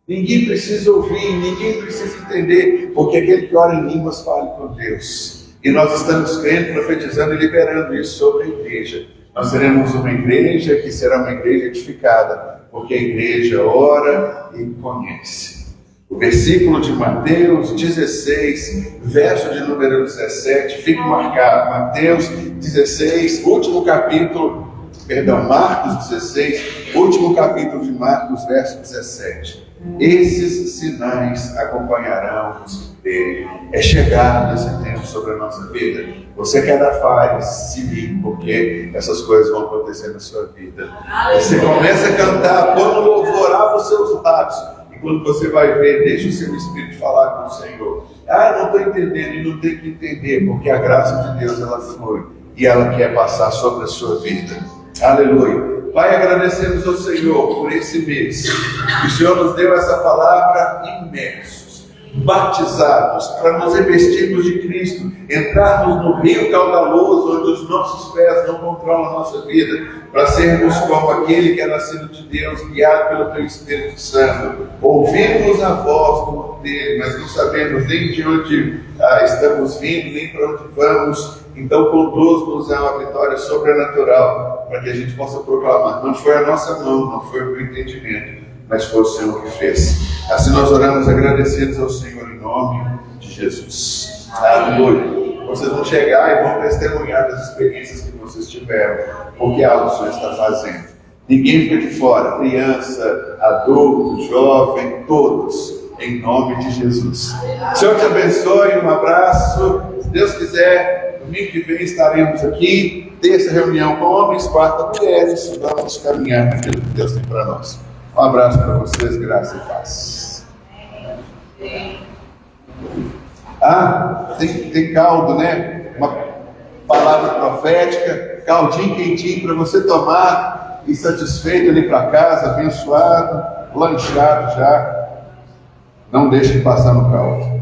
Ninguém precisa ouvir, ninguém precisa entender, porque aquele que ora em línguas fala com Deus. E nós estamos crendo, profetizando e liberando isso sobre a igreja. Nós seremos uma igreja que será uma igreja edificada, porque a igreja ora e conhece. O versículo de Mateus 16, verso de número 17, fique marcado. Mateus 16, Marcos 16, último capítulo de Marcos, verso 17. Esses sinais acompanharão os que crerem. É chegado esse tempo sobre a nossa vida. Você quer dar fares, se ligue, porque essas coisas vão acontecer na sua vida. Você começa a cantar, põe no louvor, abre os seus lábios. E quando você vai ver, deixa o seu espírito falar com o Senhor. Ah, não estou entendendo, e não tem que entender, porque a graça de Deus, ela flui. E ela quer passar sobre a sua vida. Aleluia. Pai, agradecemos ao Senhor por esse mês, que o Senhor nos deu essa palavra imersos, batizados, para nos revestirmos de Cristo, entrarmos no rio caudaloso, onde os nossos pés não controlam a nossa vida, para sermos como aquele que é nascido de Deus, guiado pelo Teu Espírito Santo. Ouvimos a voz dele, mas não sabemos nem de onde estamos vindo, nem para onde vamos. Então conduz-nos a uma vitória sobrenatural, para que a gente possa proclamar. Não foi a nossa mão, não foi o meu entendimento, mas foi o Senhor que fez. Assim nós oramos agradecidos ao Senhor em nome de Jesus. Aleluia. Vocês vão chegar e vão testemunhar das experiências que vocês tiveram, porque algo o Senhor está fazendo. Ninguém fica de fora, criança, adulto, jovem, todos, em nome de Jesus. O Senhor te abençoe, um abraço. Se Deus quiser, domingo que vem estaremos aqui, terça reunião com homens, quarta mulheres, vamos caminhar naquilo que Deus tem para nós. Um abraço para vocês, graça e paz. Tem caldo, né? Uma palavra profética, caldinho quentinho para você tomar e satisfeito ali para casa, abençoado, lanchado já. Não deixe de passar no caldo.